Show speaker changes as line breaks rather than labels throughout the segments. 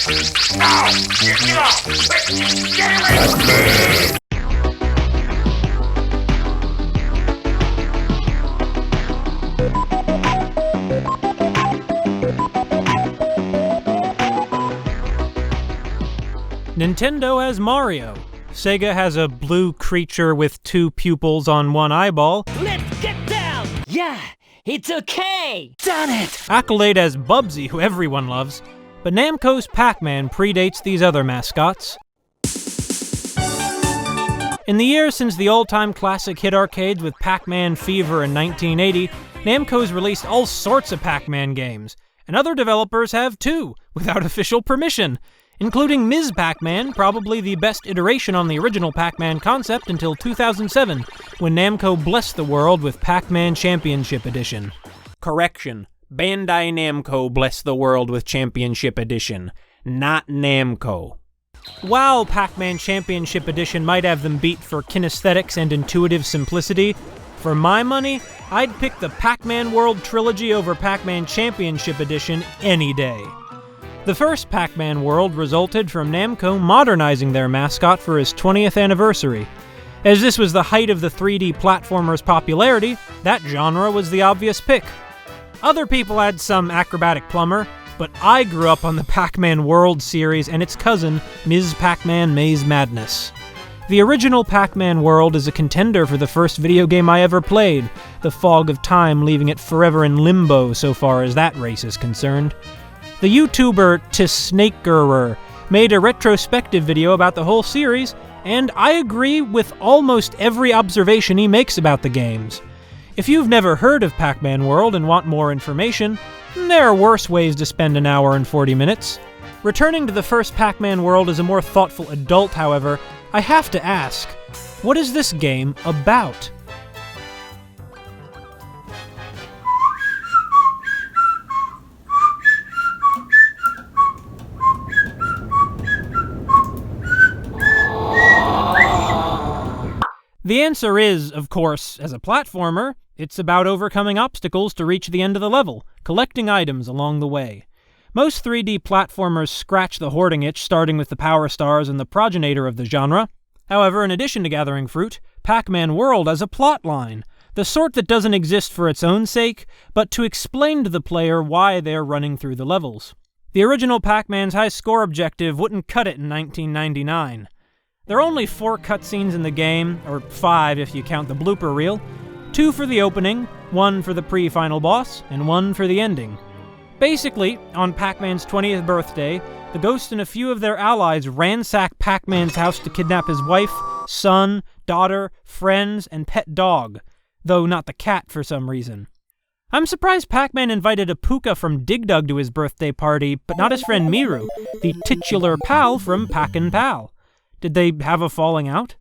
Now! Get off! Get away!
Nintendo has Mario. Sega has a blue creature with two pupils on one eyeball.
Let's get down! Yeah, it's okay! Done it!
Accolade has Bubsy, who everyone loves. But Namco's Pac-Man predates these other mascots. In the years since the all-time classic hit arcades with Pac-Man Fever in 1980, Namco's released all sorts of Pac-Man games, and other developers have too, without official permission, including Ms. Pac-Man, probably the best iteration on the original Pac-Man concept until 2007, when Namco blessed the world with Pac-Man Championship Edition. Correction. Bandai Namco blessed the world with Championship Edition, not Namco. While Pac-Man Championship Edition might have them beat for kinesthetics and intuitive simplicity, for my money, I'd pick the Pac-Man World Trilogy over Pac-Man Championship Edition any day. The first Pac-Man World resulted from Namco modernizing their mascot for his 20th anniversary. As this was the height of the 3D platformer's popularity, that genre was the obvious pick. Other people had some acrobatic plumber, but I grew up on the Pac-Man World series and its cousin, Ms. Pac-Man Maze Madness. The original Pac-Man World is a contender for the first video game I ever played, the fog of time leaving it forever in limbo so far as that race is concerned. The YouTuber Tisnakerer made a retrospective video about the whole series, and I agree with almost every observation he makes about the games. If you've never heard of Pac-Man World and want more information, there are worse ways to spend an hour and 40 minutes. Returning to the first Pac-Man World as a more thoughtful adult, however, I have to ask, what is this game about? The answer is, of course, as a platformer, it's about overcoming obstacles to reach the end of the level, collecting items along the way. Most 3D platformers scratch the hoarding itch, starting with the Power Stars and the progenitor of the genre. However, in addition to gathering fruit, Pac-Man World has a plot line, the sort that doesn't exist for its own sake, but to explain to the player why they're running through the levels. The original Pac-Man's high score objective wouldn't cut it in 1999. There are only 4 cutscenes in the game, or 5 if you count the blooper reel. 2 for the opening, 1 for the pre-final boss, and 1 for the ending. Basically, on Pac-Man's 20th birthday, the Ghost and a few of their allies ransack Pac-Man's house to kidnap his wife, son, daughter, friends, and pet dog, though not the cat for some reason. I'm surprised Pac-Man invited a puka from Dig Dug to his birthday party, but not his friend Miru, the titular pal from Pac-N' Pal. Did they have a falling out?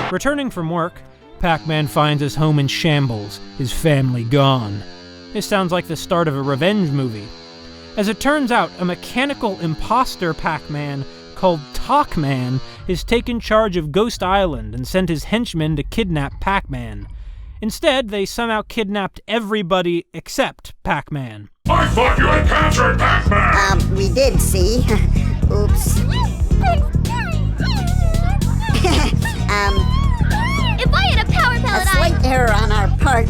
Returning from work, Pac-Man finds his home in shambles, his family gone. This sounds like the start of a revenge movie. As it turns out, a mechanical imposter Pac-Man called Talkman is taken charge of Ghost Island and sent his henchmen to kidnap Pac-Man. Instead, they somehow kidnapped everybody except Pac-Man.
I thought you had captured Pac-Man!
We did, see? Oops.
If I had a power
A
pellet,
slight error on our part.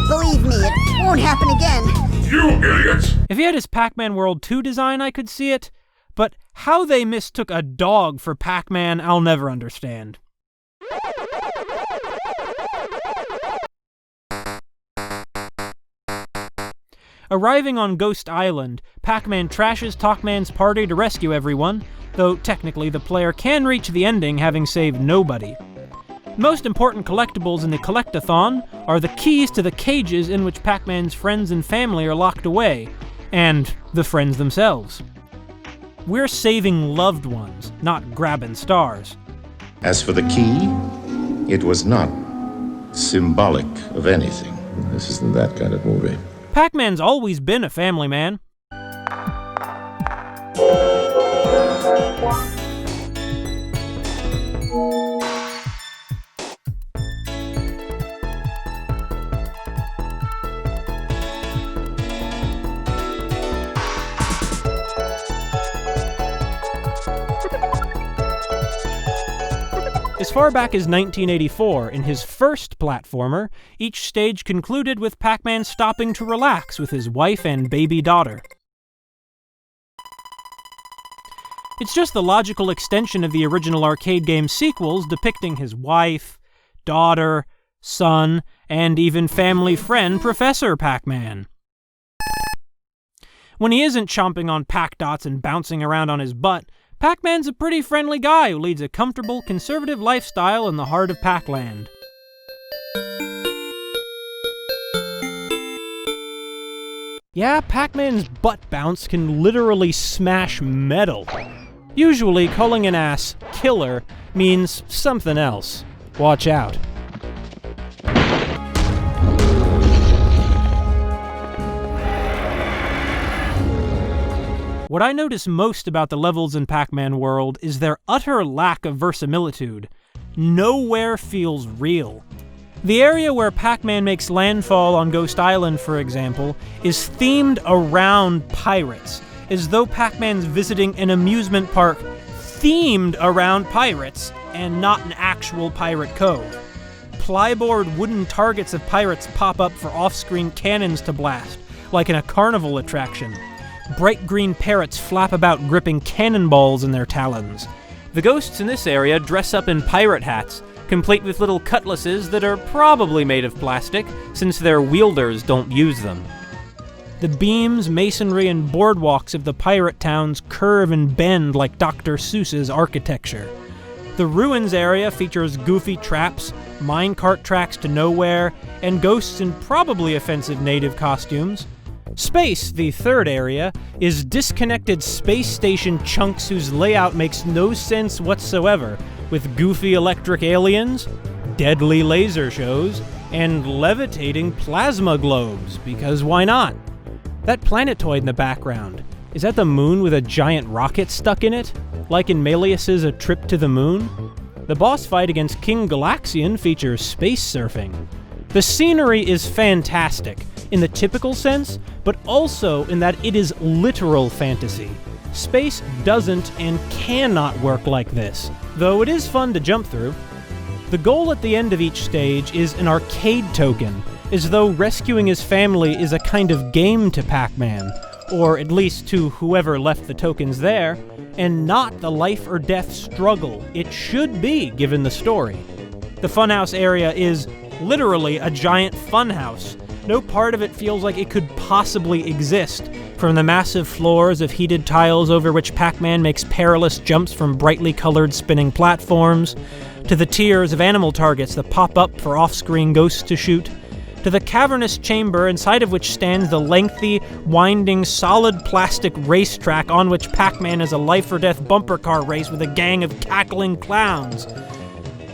Believe me, it won't happen again.
You idiots!
If he had his Pac-Man World 2 design, I could see it, but how they mistook a dog for Pac-Man, I'll never understand. Arriving on Ghost Island, Pac-Man trashes Talkman's party to rescue everyone, though technically the player can reach the ending having saved nobody. Most important collectibles in the Collectathon are the keys to the cages in which Pac-Man's friends and family are locked away, and the friends themselves. We're saving loved ones, not grabbing stars.
As for the key, it was not symbolic of anything. This isn't that kind of movie.
Pac-Man's always been a family man. As far back as 1984, in his first platformer, each stage concluded with Pac-Man stopping to relax with his wife and baby daughter. It's just the logical extension of the original arcade game sequels depicting his wife, daughter, son, and even family friend Professor Pac-Man. When he isn't chomping on Pac-Dots and bouncing around on his butt, Pac-Man's a pretty friendly guy who leads a comfortable, conservative lifestyle in the heart of Pac-Land. Yeah, Pac-Man's butt bounce can literally smash metal. Usually, calling an ass killer means something else. Watch out. What I notice most about the levels in Pac-Man World is their utter lack of verisimilitude. Nowhere feels real. The area where Pac-Man makes landfall on Ghost Island, for example, is themed around pirates, as though Pac-Man's visiting an amusement park themed around pirates and not an actual pirate cove. Plyboard wooden targets of pirates pop up for off-screen cannons to blast, like in a carnival attraction. Bright green parrots flap about gripping cannonballs in their talons. The ghosts in this area dress up in pirate hats, complete with little cutlasses that are probably made of plastic, since their wielders don't use them. The beams, masonry, and boardwalks of the pirate towns curve and bend like Dr. Seuss's architecture. The ruins area features goofy traps, minecart tracks to nowhere, and ghosts in probably offensive native costumes. Space, the third area, is disconnected space station chunks whose layout makes no sense whatsoever, with goofy electric aliens, deadly laser shows, and levitating plasma globes, because why not? That planetoid in the background, is that the moon with a giant rocket stuck in it? Like in Melius's A Trip to the Moon? The boss fight against King Galaxian features space surfing. The scenery is fantastic, in the typical sense, but also in that it is literal fantasy. Space doesn't and cannot work like this, though it is fun to jump through. The goal at the end of each stage is an arcade token, as though rescuing his family is a kind of game to Pac-Man, or at least to whoever left the tokens there, and not the life or death struggle it should be given the story. The funhouse area is literally a giant funhouse. No part of it feels like it could possibly exist, from the massive floors of heated tiles over which Pac-Man makes perilous jumps from brightly colored spinning platforms, to the tiers of animal targets that pop up for off-screen ghosts to shoot, to the cavernous chamber inside of which stands the lengthy, winding, solid plastic racetrack on which Pac-Man is a life-or-death bumper car race with a gang of cackling clowns.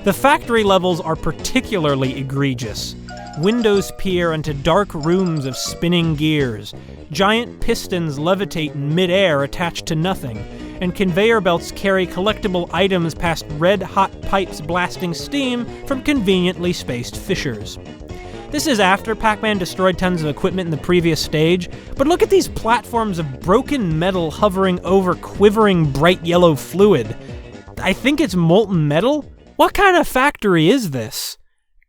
The factory levels are particularly egregious. Windows peer into dark rooms of spinning gears. Giant pistons levitate in midair attached to nothing, and conveyor belts carry collectible items past red-hot pipes blasting steam from conveniently spaced fissures. This is after Pac-Man destroyed tons of equipment in the previous stage, but look at these platforms of broken metal hovering over quivering bright yellow fluid. I think it's molten metal? What kind of factory is this?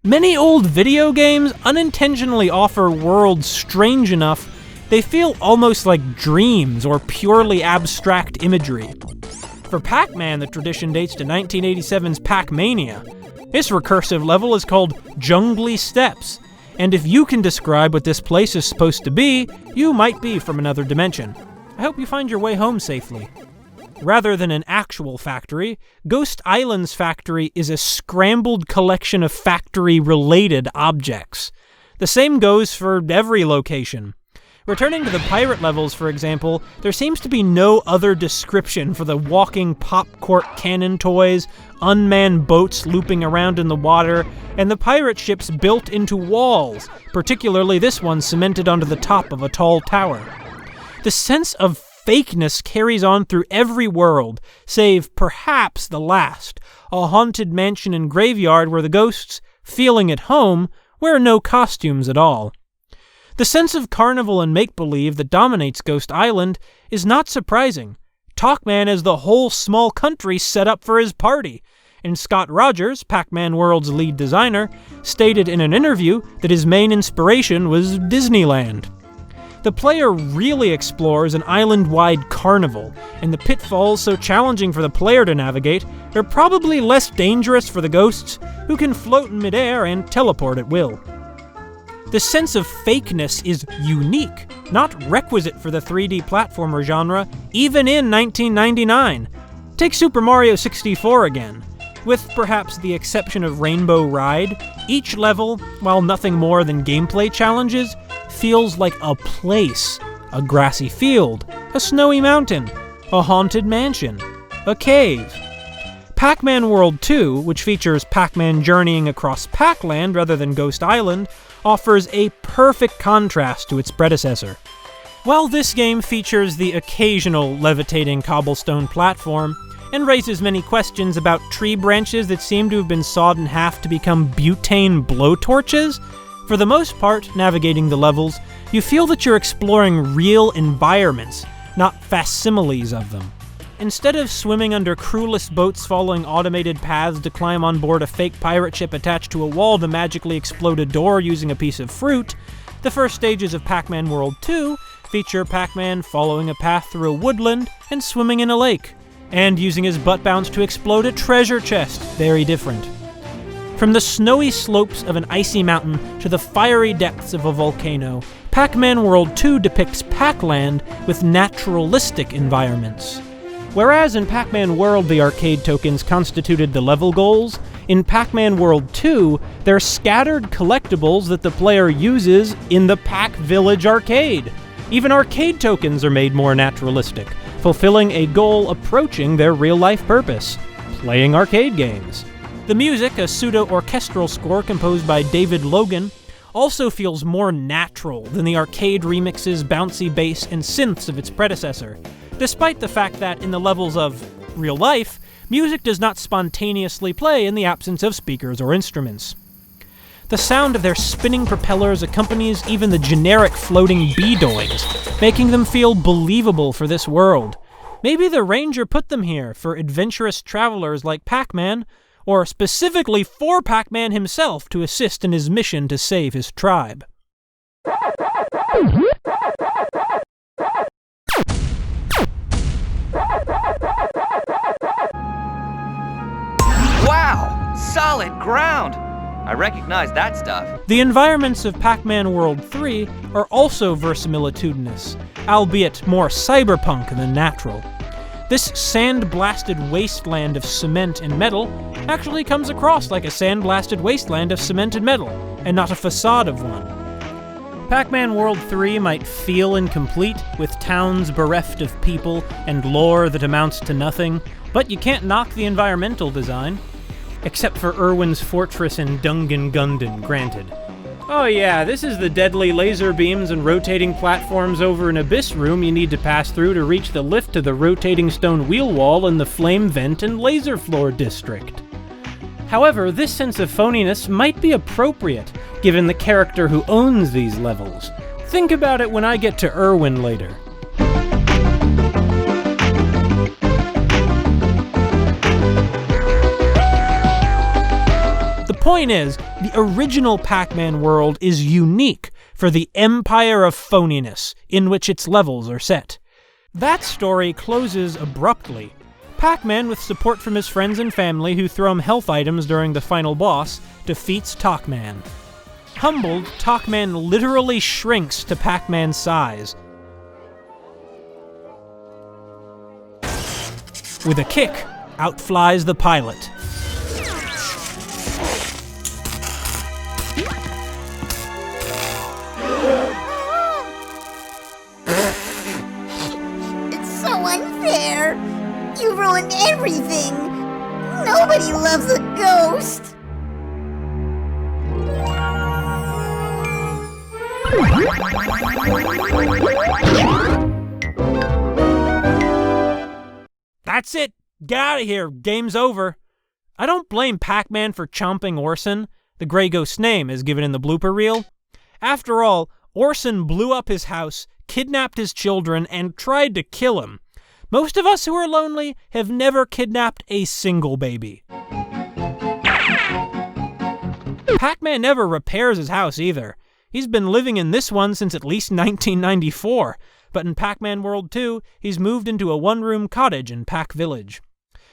Many old video games unintentionally offer worlds strange enough they feel almost like dreams or purely abstract imagery. For Pac-Man, the tradition dates to 1987's Pac-Mania. This recursive level is called Jungly Steps, and if you can describe what this place is supposed to be, you might be from another dimension. I hope you find your way home safely. Rather than an actual factory, Ghost Island's factory is a scrambled collection of factory-related objects. The same goes for every location. Returning to the pirate levels, for example, there seems to be no other description for the walking pop-cork cannon toys, unmanned boats looping around in the water, and the pirate ships built into walls, particularly this one cemented onto the top of a tall tower. The sense of fakeness carries on through every world, save perhaps the last, a haunted mansion and graveyard where the ghosts, feeling at home, wear no costumes at all. The sense of carnival and make-believe that dominates Ghost Island is not surprising. Talkman has the whole small country set up for his party, and Scott Rogers, Pac-Man World's lead designer, stated in an interview that his main inspiration was Disneyland. The player really explores an island-wide carnival, and the pitfalls so challenging for the player to navigate are probably less dangerous for the ghosts, who can float in midair and teleport at will. The sense of fakeness is unique, not requisite for the 3D platformer genre, even in 1999. Take Super Mario 64 again. With perhaps the exception of Rainbow Ride, each level, while nothing more than gameplay challenges, feels like a place. A grassy field, a snowy mountain, a haunted mansion, a cave. Pac-Man World 2, which features Pac-Man journeying across Pac-Land rather than Ghost Island, offers a perfect contrast to its predecessor. While this game features the occasional levitating cobblestone platform, and raises many questions about tree branches that seem to have been sawed in half to become butane blowtorches, for the most part, navigating the levels, you feel that you're exploring real environments, not facsimiles of them. Instead of swimming under crewless boats following automated paths to climb on board a fake pirate ship attached to a wall to magically explode a door using a piece of fruit, the first stages of Pac-Man World 2 feature Pac-Man following a path through a woodland and swimming in a lake, and using his butt bounce to explode a treasure chest. Very different. From the snowy slopes of an icy mountain to the fiery depths of a volcano, Pac-Man World 2 depicts Pac-Land with naturalistic environments. Whereas in Pac-Man World the arcade tokens constituted the level goals, in Pac-Man World 2 they're scattered collectibles that the player uses in the Pac Village arcade. Even arcade tokens are made more naturalistic, fulfilling a goal approaching their real-life purpose: playing arcade games. The music, a pseudo-orchestral score composed by David Logan, also feels more natural than the arcade remix's bouncy bass and synths of its predecessor, despite the fact that in the levels of real life, music does not spontaneously play in the absence of speakers or instruments. The sound of their spinning propellers accompanies even the generic floating bedoings, making them feel believable for this world. Maybe the Ranger put them here for adventurous travelers like Pac-Man, or specifically for Pac-Man himself to assist in his mission to save his tribe.
Wow! Solid ground! I recognize that stuff.
The environments of Pac-Man World 3 are also verisimilitudinous, albeit more cyberpunk than natural. This sand-blasted wasteland of cement and metal actually comes across like a sand-blasted wasteland of cement and metal, and not a facade of one. Pac-Man World 3 might feel incomplete, with towns bereft of people and lore that amounts to nothing, but you can't knock the environmental design. Except for Irwin's Fortress and Dungan Gundin, granted. Oh yeah, this is the deadly laser beams and rotating platforms over an abyss room you need to pass through to reach the lift to the rotating stone wheel wall in the flame vent and laser floor district. However, this sense of phoniness might be appropriate, given the character who owns these levels. Think about it when I get to Irwin later. The point is, the original Pac-Man world is unique for the empire of phoniness in which its levels are set. That story closes abruptly. Pac-Man, with support from his friends and family who throw him health items during the final boss, defeats Toc-Man. Humbled, Toc-Man literally shrinks to Pac-Man's size. With a kick, out flies the pilot.
It's so unfair. You ruined everything. Nobody loves a ghost.
That's it! Get out of here! Game's over! I don't blame Pac-Man for chomping Orson, the Grey Ghost's name as given in the blooper reel. After all, Orson blew up his house, kidnapped his children, and tried to kill him. Most of us who are lonely have never kidnapped a single baby. Pac-Man never repairs his house either. He's been living in this one since at least 1994, but in Pac-Man World 2, he's moved into a one-room cottage in Pac Village.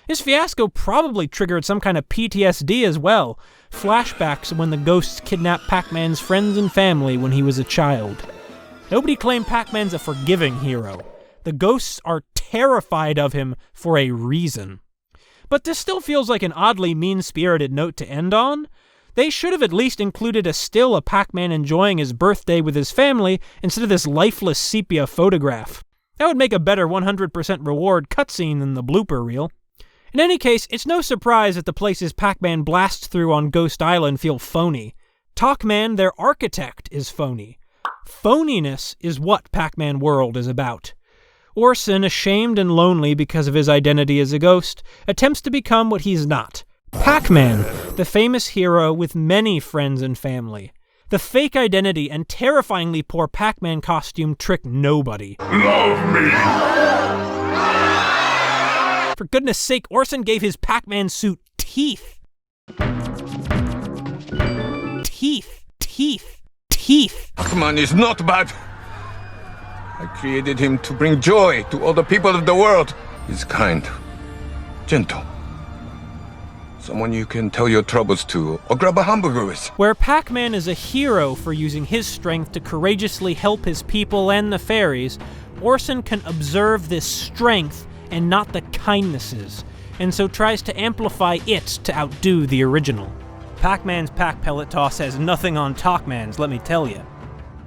His fiasco probably triggered some kind of PTSD as well, flashbacks of when the ghosts kidnapped Pac-Man's friends and family when he was a child. Nobody claimed Pac-Man's a forgiving hero. The ghosts are terrified of him for a reason. But this still feels like an oddly mean-spirited note to end on. They should have at least included a still of Pac-Man enjoying his birthday with his family instead of this lifeless sepia photograph. That would make a better 100% reward cutscene than the blooper reel. In any case, it's no surprise that the places Pac-Man blasts through on Ghost Island feel phony. Talkman, their architect, is phony. Phoniness is what Pac-Man World is about. Orson, ashamed and lonely because of his identity as a ghost, attempts to become what he's not. Pac-Man, the famous hero with many friends and family. The fake identity and terrifyingly poor Pac-Man costume trick nobody.
Love me.
For goodness sake, Orson gave his Pac-Man suit teeth. Teeth.
Pac-Man is not bad. I created him to bring joy to all the people of the world. He's kind, gentle. Someone you can tell your troubles to, or grab a hamburger with.
Where Pac-Man is a hero for using his strength to courageously help his people and the fairies, Orson can observe this strength and not the kindnesses, and so tries to amplify it to outdo the original. Pac-Man's Pac Pellet Toss has nothing on Talkman's, let me tell you.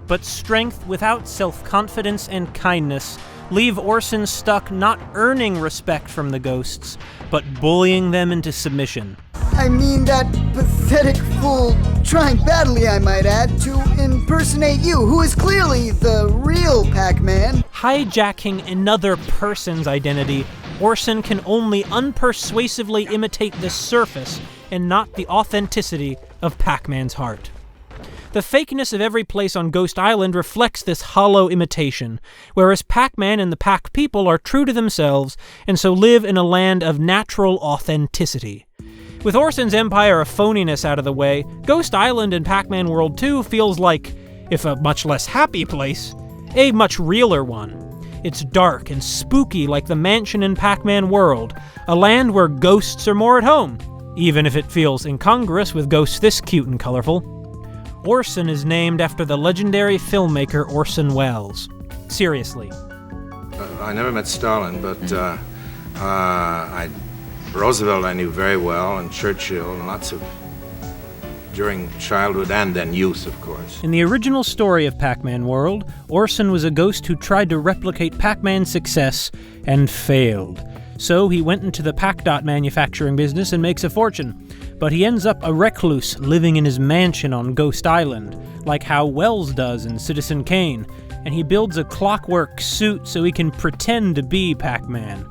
But strength without self-confidence and kindness leave Orson stuck not earning respect from the ghosts, but bullying them into submission.
I mean that pathetic fool trying badly, I might add, to impersonate you, who is clearly the real Pac-Man.
Hijacking another person's identity, Orson can only unpersuasively imitate the surface and not the authenticity of Pac-Man's heart. The fakeness of every place on Ghost Island reflects this hollow imitation, whereas Pac-Man and the Pac people are true to themselves and so live in a land of natural authenticity. With Orson's empire of phoniness out of the way, Ghost Island in Pac-Man World 2 feels like, if a much less happy place, a much realer one. It's dark and spooky like the mansion in Pac-Man World, a land where ghosts are more at home, even if it feels incongruous with ghosts this cute and colorful. Orson is named after the legendary filmmaker Orson Welles. Seriously.
I never met Stalin, but Roosevelt I knew very well, and Churchill, and lots of during childhood and then youth, of course.
In the original story of Pac-Man World, Orson was a ghost who tried to replicate Pac-Man's success and failed. So he went into the Pac-Dot manufacturing business and makes a fortune. But he ends up a recluse living in his mansion on Ghost Island, like how Wells does in Citizen Kane, and he builds a clockwork suit so he can pretend to be Pac-Man.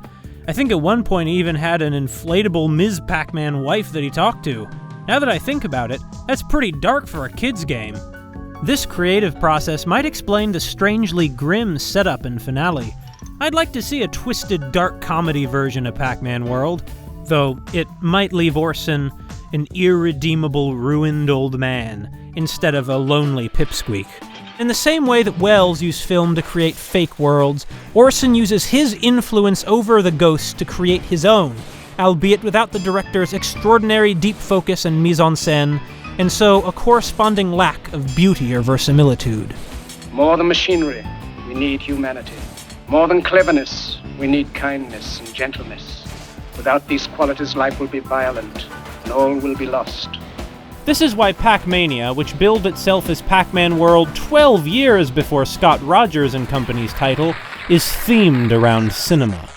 I think at one point he even had an inflatable Ms. Pac-Man wife that he talked to. Now that I think about it, that's pretty dark for a kid's game. This creative process might explain the strangely grim setup and finale. I'd like to see a twisted dark comedy version of Pac-Man World, though it might leave Orson an irredeemable ruined old man instead of a lonely pipsqueak. In the same way that Wells used film to create fake worlds, Orson uses his influence over the ghosts to create his own, albeit without the director's extraordinary deep focus and mise-en-scène, and so a corresponding lack of beauty or verisimilitude.
More than machinery, we need humanity. More than cleverness, we need kindness and gentleness. Without these qualities, life will be violent, and all will be lost.
This is why Pac-Mania, which billed itself as Pac-Man World 12 years before Scott Rogers and Company's title, is themed around cinema.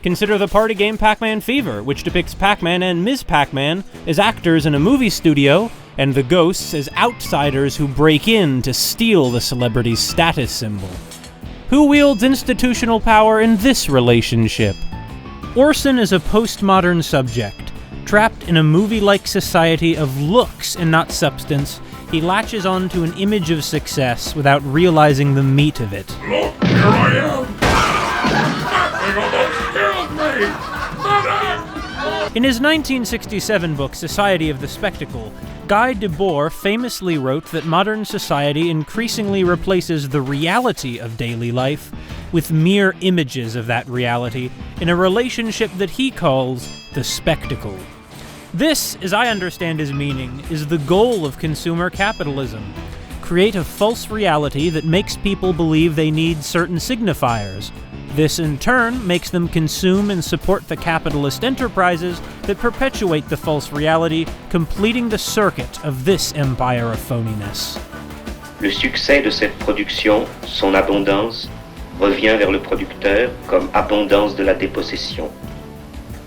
Consider the party game Pac-Man Fever, which depicts Pac-Man and Ms. Pac-Man as actors in a movie studio, and the ghosts as outsiders who break in to steal the celebrity's status symbol. Who wields institutional power in this relationship? Orson is a postmodern subject, trapped in a movie-like society of looks and not substance, he latches onto an image of success without realizing the meat of it.
Look, here I am! That thing almost killed me! Medic!
In his 1967 book, Society of the Spectacle, Guy Debord famously wrote that modern society increasingly replaces the reality of daily life with mere images of that reality in a relationship that he calls the spectacle. This, as I understand his meaning, is the goal of consumer capitalism. Create a false reality that makes people believe they need certain signifiers. This, in turn, makes them consume and support the capitalist enterprises that perpetuate the false reality, completing the circuit of this empire of phoniness.
Le succès de cette production, son abondance, revient vers le producteur comme abondance de la dépossession.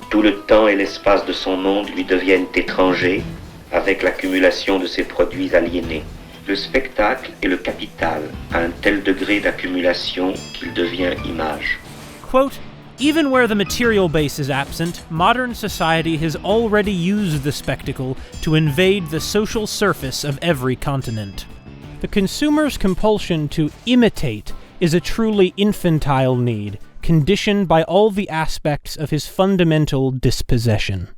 Tout le temps et l'espace de son monde lui deviennent étrangers avec l'accumulation de ses produits aliénés. Le spectacle est le capital à un tel degré d'accumulation qu'il devient image.
Quote, even where the material base is absent, modern society has already used the spectacle to invade the social surface of every continent. The consumer's compulsion to imitate is a truly infantile need, conditioned by all the aspects of his fundamental dispossession.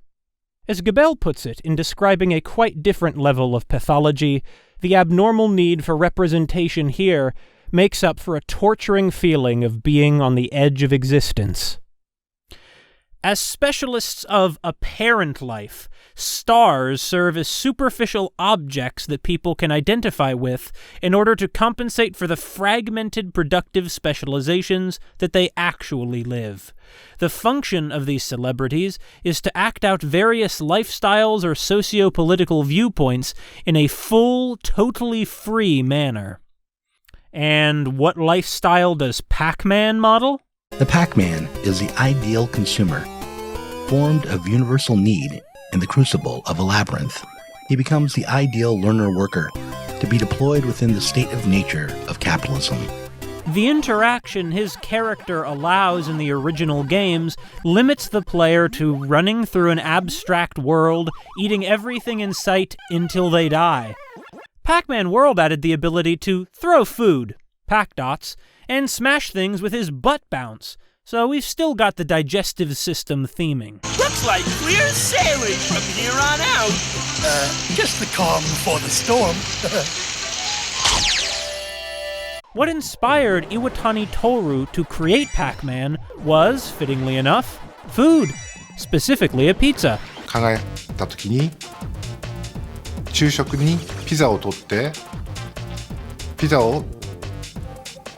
As Gabel puts it in describing a quite different level of pathology, the abnormal need for representation here makes up for a torturing feeling of being on the edge of existence. As specialists of apparent life, stars serve as superficial objects that people can identify with in order to compensate for the fragmented productive specializations that they actually live. The function of these celebrities is to act out various lifestyles or socio-political viewpoints in a full, totally free manner. And what lifestyle does Pac-Man model?
The Pac-Man is the ideal consumer, formed of universal need in the crucible of a labyrinth. He becomes the ideal learner-worker to be deployed within the state of nature of capitalism.
The interaction his character allows in the original games limits the player to running through an abstract world, eating everything in sight until they die. Pac-Man World added the ability to throw food, Pac-Dots, and smash things with his butt bounce, so we've still got the digestive system theming.
Looks like clear sailing from here on out.
Just the calm before the storm.
What inspired Iwatani Toru to create Pac-Man was, fittingly enough, food, specifically a pizza.
考えた時に昼食にピザを取ってピザを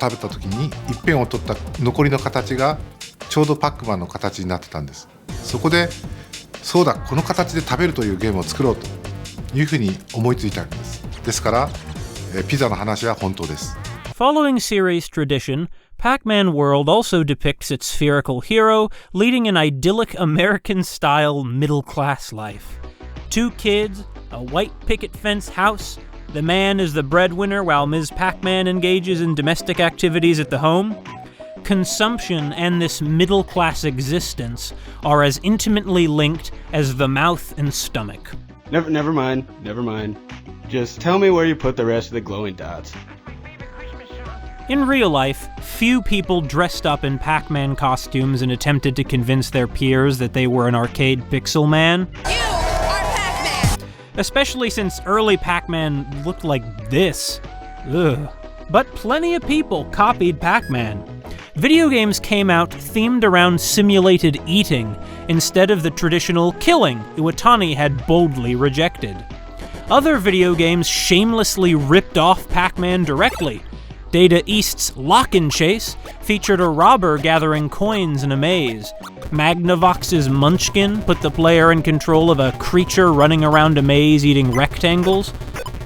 食べた時に一辺を取った残りの形がちょうどパックマンの形になってたんです。そこでそうだこの形で食べるというゲームを作ろうというふうに思いついたんです。ですからピザの話は本当です。
Following series tradition, Pac-Man World also depicts its spherical hero leading an idyllic American-style middle-class life. 2 kids, a white picket fence house. The man is the breadwinner while Ms. Pac-Man engages in domestic activities at the home. Consumption and this middle-class existence are as intimately linked as the mouth and stomach.
Never mind. Just tell me where you put the rest of the glowing dots.
In real life, few people dressed up in Pac-Man costumes and attempted to convince their peers that they were an arcade pixel man.
You are Pac-Man!
Especially since early Pac-Man looked like this. Ugh. But plenty of people copied Pac-Man. Video games came out themed around simulated eating, instead of the traditional killing Iwatani had boldly rejected. Other video games shamelessly ripped off Pac-Man directly. Data East's Lock 'n' Chase featured a robber gathering coins in a maze. Magnavox's Munchkin put the player in control of a creature running around a maze eating rectangles.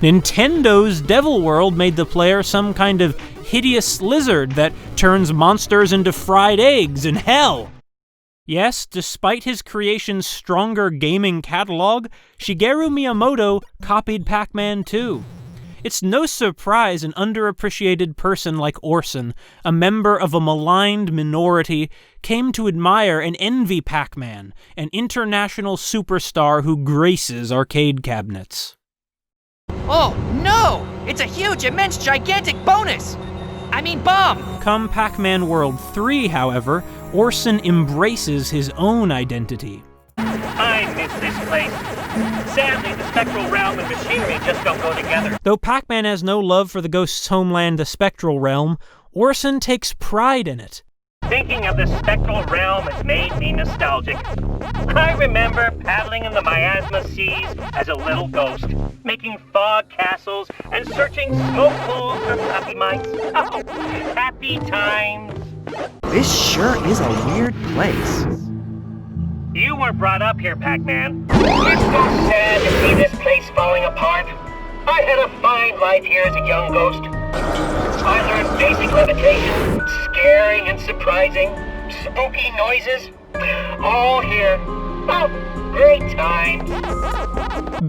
Nintendo's Devil World made the player some kind of hideous lizard that turns monsters into fried eggs in hell. Yes, despite his creation's stronger gaming catalog, Shigeru Miyamoto copied Pac-Man too. It's no surprise an underappreciated person like Orson, a member of a maligned minority, came to admire and envy Pac-Man, an international superstar who graces arcade cabinets.
Oh, no! It's a huge, immense, gigantic bonus! I mean bomb!
Come Pac-Man World 3, however, Orson embraces his own identity.
I miss this place. Sadly, the spectral realm and machinery just don't go together.
Though Pac-Man has no love for the Ghost's homeland, the Spectral Realm, Orson takes pride in it.
Thinking of the spectral realm has made me nostalgic. I remember paddling in the miasma seas as a little ghost, making fog castles and searching smoke pools for puppy mites. Oh, happy times.
This sure is a weird place.
You were brought up here, Pac-Man. It's so sad to see this place falling apart. I had a fine life here as a young ghost. I learned basic levitation, scaring and surprising, spooky noises, all here. Oh, great times.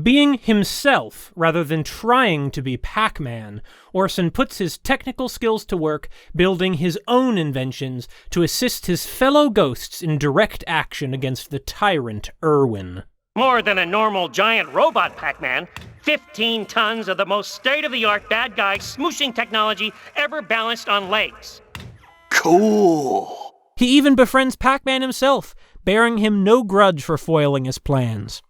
Being himself, rather than trying to be Pac-Man, Orson puts his technical skills to work building his own inventions to assist his fellow ghosts in direct action against the tyrant Irwin.
More than a normal giant robot, Pac-Man. 15 tons of the most state-of-the-art bad guy smooshing technology ever balanced on legs.
Cool. He even befriends Pac-Man himself, bearing him no grudge for foiling his plans.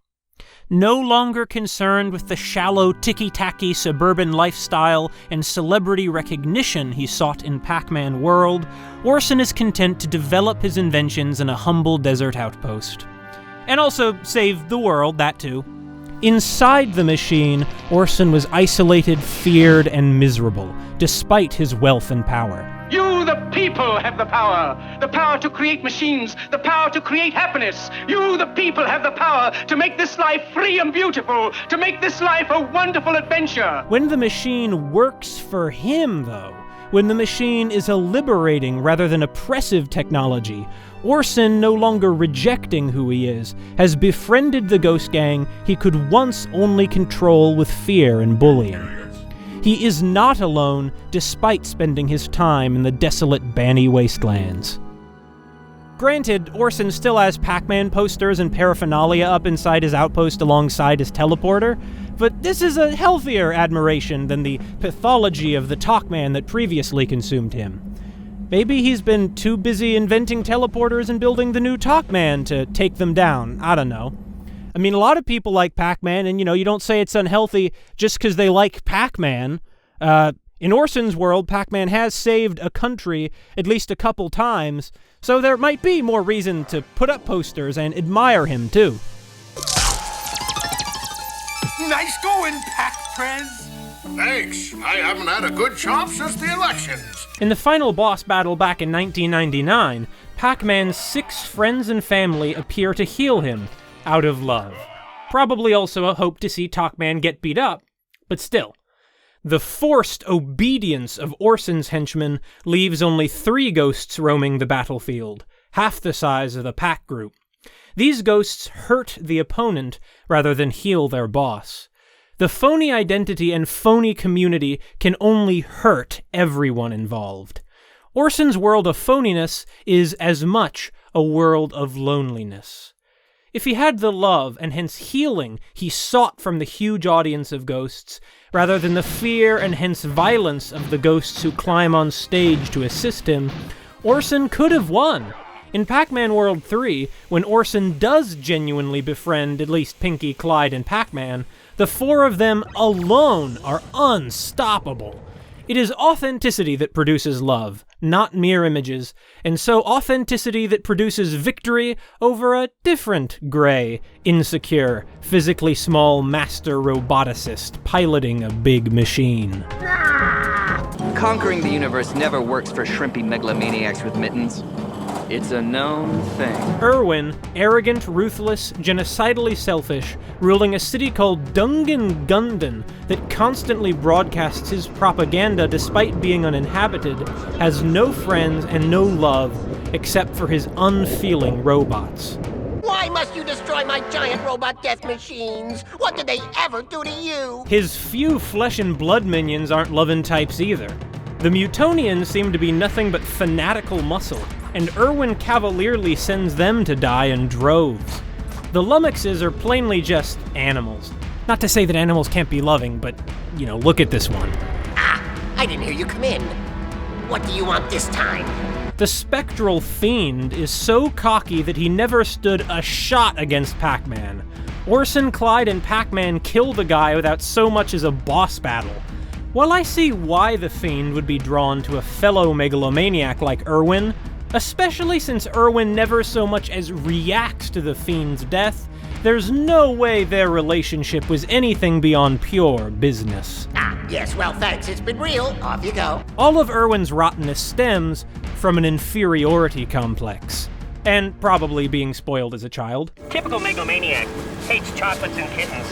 No longer concerned with the shallow, ticky-tacky suburban lifestyle and celebrity recognition he sought in Pac-Man World, Orson is content to develop his inventions in a humble desert outpost. And also save the world, that too. Inside the machine, Orson was isolated, feared, and miserable, despite his wealth and power.
You, the people, have the power to create machines, the power to create happiness. You, the people, have the power to make this life free and beautiful, to make this life a wonderful adventure.
When the machine works for him, though, when the machine is a liberating rather than oppressive technology, Orson, no longer rejecting who he is, has befriended the Ghost Gang he could once only control with fear and bullying. He is not alone, despite spending his time in the desolate Banny wastelands. Granted, Orson still has Pac-Man posters and paraphernalia up inside his outpost alongside his teleporter, but this is a healthier admiration than the pathology of the Talkman that previously consumed him. Maybe he's been too busy inventing teleporters and building the new Talkman to take them down. I don't know. I mean, a lot of people like Pac-Man, and you don't say it's unhealthy just because they like Pac-Man. In Orson's world, Pac-Man has saved a country at least a couple times, so there might be more reason to put up posters and admire him, too.
Nice going, Pac-Prez.
Thanks. I haven't had a good chop since the elections.
In the final boss battle back in 1999, Pac-Man's 6 friends and family appear to heal him, out of love. Probably also a hope to see Talkman get beat up, but still. The forced obedience of Orson's henchmen leaves only 3 ghosts roaming the battlefield, half the size of the Pac group. These ghosts hurt the opponent rather than heal their boss. The phony identity and phony community can only hurt everyone involved. Orson's world of phoniness is as much a world of loneliness. If he had the love and hence healing he sought from the huge audience of ghosts, rather than the fear and hence violence of the ghosts who climb on stage to assist him, Orson could have won. In Pac-Man World 3, when Orson does genuinely befriend at least Pinky, Clyde, and Pac-Man, the 4 of them alone are unstoppable. It is authenticity that produces love, not mere images, and so authenticity that produces victory over a different gray, insecure, physically small master roboticist piloting a big machine.
Conquering the universe never works for shrimpy megalomaniacs with mittens. It's a known thing.
Irwin, arrogant, ruthless, genocidally selfish, ruling a city called Dungan Gundan that constantly broadcasts his propaganda despite being uninhabited, has no friends and no love except for his unfeeling robots.
Why must you destroy my giant robot death machines? What did they ever do to you?
His few flesh and blood minions aren't loving types either. The Mutonians seem to be nothing but fanatical muscle, and Irwin cavalierly sends them to die in droves. The Lummoxes are plainly just animals. Not to say that animals can't be loving, but, look at this one.
I didn't hear you come in. What do you want this time?
The spectral fiend is so cocky that he never stood a shot against Pac-Man. Orson, Clyde, and Pac-Man kill the guy without so much as a boss battle. While I see why the fiend would be drawn to a fellow megalomaniac like Irwin, especially since Irwin never so much as reacts to the fiend's death, there's no way their relationship was anything beyond pure business.
Yes, well, thanks. It's been real. Off you go.
All of Irwin's rottenness stems from an inferiority complex, and probably being spoiled as a child.
Typical megalomaniac. Hates chocolates and kittens.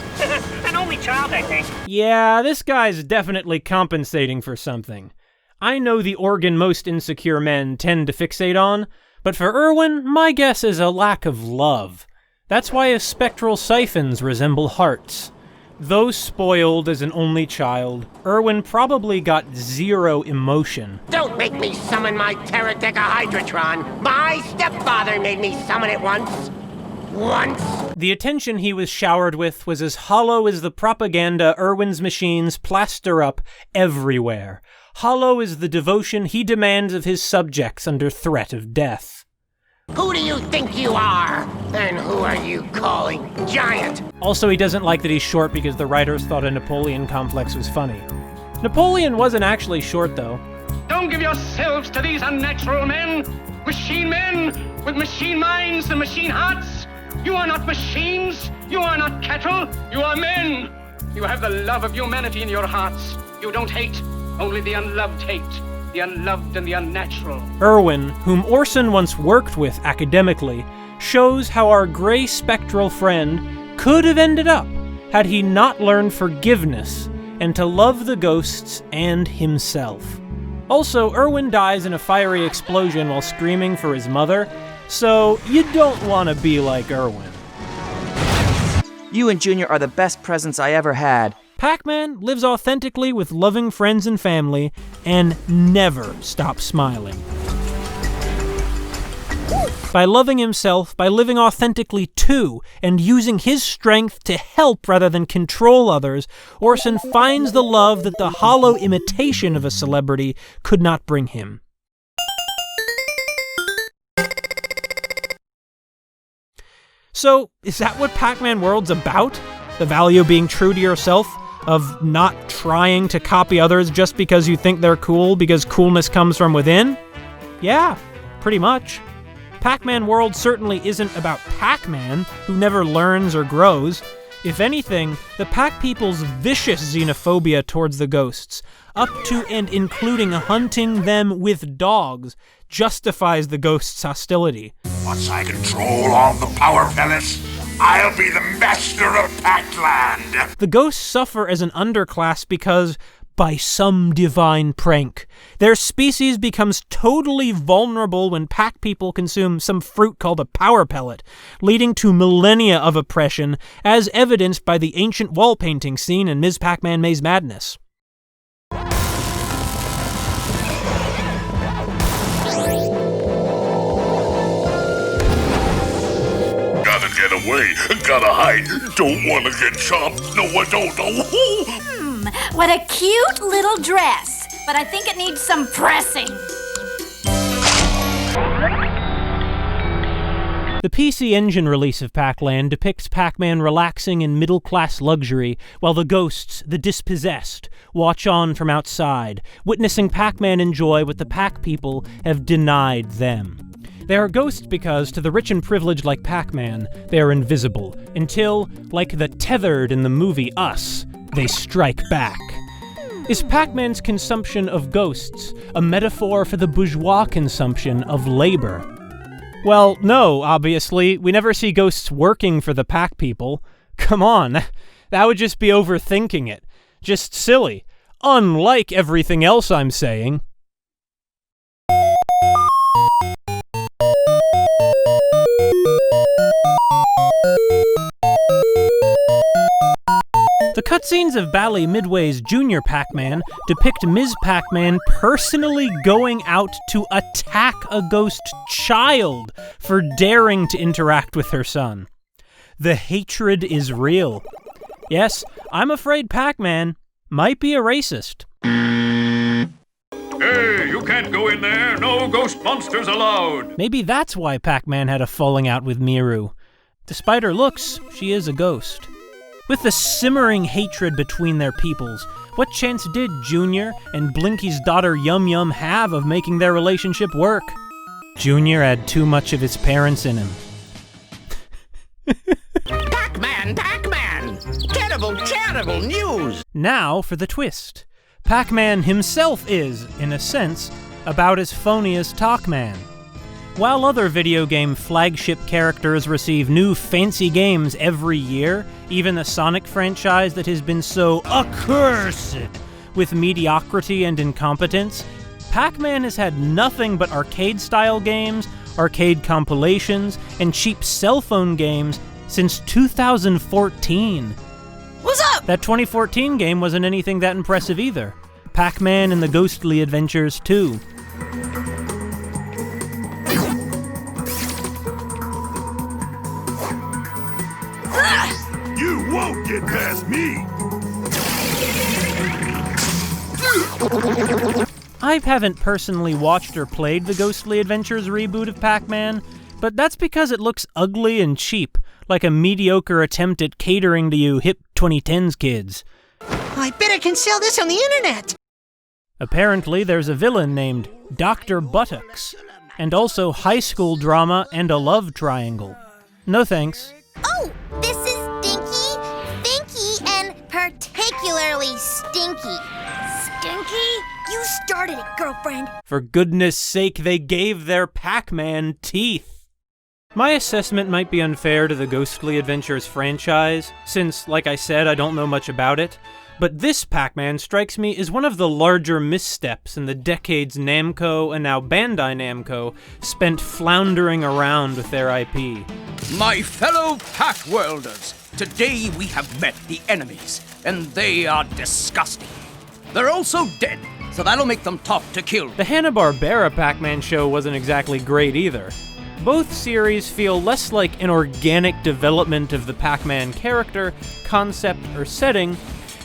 An only child, I think.
Yeah, this guy's definitely compensating for something. I know the organ most insecure men tend to fixate on, but for Irwin, my guess is a lack of love. That's why his spectral siphons resemble hearts. Though spoiled as an only child, Irwin probably got zero emotion.
Don't make me summon my Pterodecahydratron. My stepfather made me summon it once. The
attention he was showered with was as hollow as the propaganda Irwin's machines plaster up everywhere. Hollow as the devotion he demands of his subjects under threat of death.
Who do you think you are? And who are you calling giant?
Also, he doesn't like that he's short because the writers thought a Napoleon complex was funny. Napoleon wasn't actually short, though.
Don't give yourselves to these unnatural men! Machine men with machine minds and machine hearts! You are not machines! You are not cattle! You are men! You have the love of humanity in your hearts. You don't hate, only the unloved hate. The unloved and the unnatural.
Irwin, whom Orson once worked with academically, shows how our gray spectral friend could have ended up had he not learned forgiveness and to love the ghosts and himself. Also, Irwin dies in a fiery explosion while screaming for his mother, so you don't want to be like Irwin.
You and Junior are the best presents I ever had.
Pac-Man lives authentically with loving friends and family and never stops smiling. By loving himself, by living authentically too, and using his strength to help rather than control others, Orson finds the love that the hollow imitation of a celebrity could not bring him. So, is that what Pac-Man World's about? The value of being true to yourself? Of not trying to copy others just because you think they're cool because coolness comes from within? Yeah, pretty much. Pac-Man World certainly isn't about Pac-Man, who never learns or grows. If anything, the Pac people's vicious xenophobia towards the ghosts, up to and including hunting them with dogs, justifies the ghosts' hostility.
Once I control all the power pellets, I'll be the master of Pac-Land!
The ghosts suffer as an underclass because, by some divine prank, their species becomes totally vulnerable when Pac people consume some fruit called a power pellet, leading to millennia of oppression, as evidenced by the ancient wall painting scene in Ms. Pac-Man Maze Madness.
Gotta get away, gotta hide, don't wanna get chopped, no I don't.
What a cute little dress, but I think it needs some pressing.
The PC Engine release of Pac-Land depicts Pac-Man relaxing in middle-class luxury, while the ghosts, the dispossessed, watch on from outside, witnessing Pac-Man enjoy what the Pac people have denied them. They are ghosts because, to the rich and privileged like Pac-Man, they are invisible, until, like the tethered in the movie Us, they strike back. Is Pac-Man's consumption of ghosts a metaphor for the bourgeois consumption of labor? Well, no, obviously. We never see ghosts working for the Pac people. Come on, that would just be overthinking it. Just silly. Unlike everything else I'm saying. The cutscenes of Bally Midway's Junior Pac-Man depict Ms. Pac-Man personally going out to attack a ghost child for daring to interact with her son. The hatred is real. Yes, I'm afraid Pac-Man might be a racist.
Hey, you can't go in there. No ghost monsters allowed.
Maybe that's why Pac-Man had a falling out with Miru. Despite her looks, she is a ghost. With the simmering hatred between their peoples, what chance did Junior and Blinky's daughter Yum Yum have of making their relationship work? Junior had too much of his parents in him.
Pac-Man! Pac-Man! Terrible, terrible news!
Now for the twist. Pac-Man himself is, in a sense, about as phony as Talkman. While other video game flagship characters receive new fancy games every year, even the Sonic franchise that has been so accursed with mediocrity and incompetence, Pac-Man has had nothing but arcade-style games, arcade compilations, and cheap cell phone games since 2014.
What's up?
That 2014 game wasn't anything that impressive either. Pac-Man and the Ghostly Adventures 2.
You won't get past me.
I haven't personally watched or played the Ghostly Adventures reboot of Pac-Man, but that's because it looks ugly and cheap, like a mediocre attempt at catering to you hip 2010s kids.
I bet I can sell this on the internet!
Apparently, there's a villain named Dr. Buttocks, and also high school drama and a love triangle. No thanks.
Oh, this is Stinky, Finky, and particularly Stinky. Stinky? You started it, girlfriend.
For goodness sake, they gave their Pac-Man teeth. My assessment might be unfair to the Ghostly Adventures franchise, since, like I said, I don't know much about it, but this Pac-Man strikes me as one of the larger missteps in the decades Namco and now Bandai Namco spent floundering around with their IP.
My fellow Pac-Worlders, today we have met the enemies, and they are disgusting. They're also dead, so that'll make them tough to kill.
The Hanna-Barbera Pac-Man show wasn't exactly great either. Both series feel less like an organic development of the Pac-Man character, concept, or setting,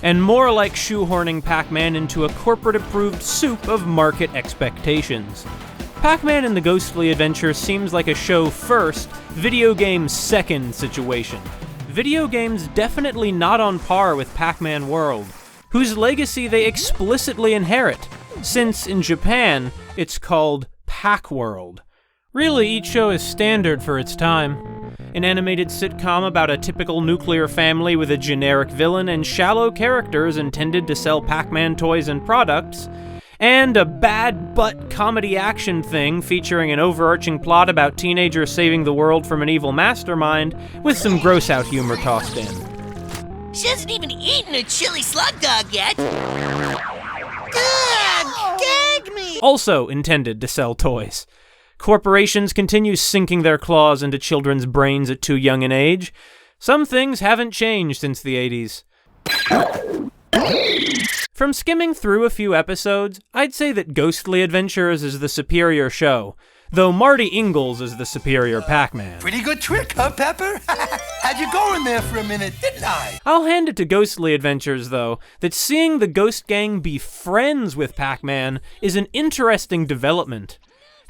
and more like shoehorning Pac-Man into a corporate-approved soup of market expectations. Pac-Man and the Ghostly Adventure seems like a show first, video game second situation. Video games definitely not on par with Pac-Man World, whose legacy they explicitly inherit, since in Japan, it's called Pac-World. Really, each show is standard for its time. An animated sitcom about a typical nuclear family with a generic villain and shallow characters intended to sell Pac-Man toys and products, and a bad butt comedy action thing featuring an overarching plot about teenagers saving the world from an evil mastermind with some gross-out humor tossed in.
She hasn't even eaten a chili slug dog yet! Ugh, gag me!
Also intended to sell toys. Corporations continue sinking their claws into children's brains at too young an age. Some things haven't changed since the 80s. From skimming through a few episodes, I'd say that Ghostly Adventures is the superior show, though Marty Ingalls is the superior Pac-Man.
Pretty good trick, huh, Pepper? Had you going there for a minute, didn't I?
I'll hand it to Ghostly Adventures, though, that seeing the Ghost Gang be friends with Pac-Man is an interesting development.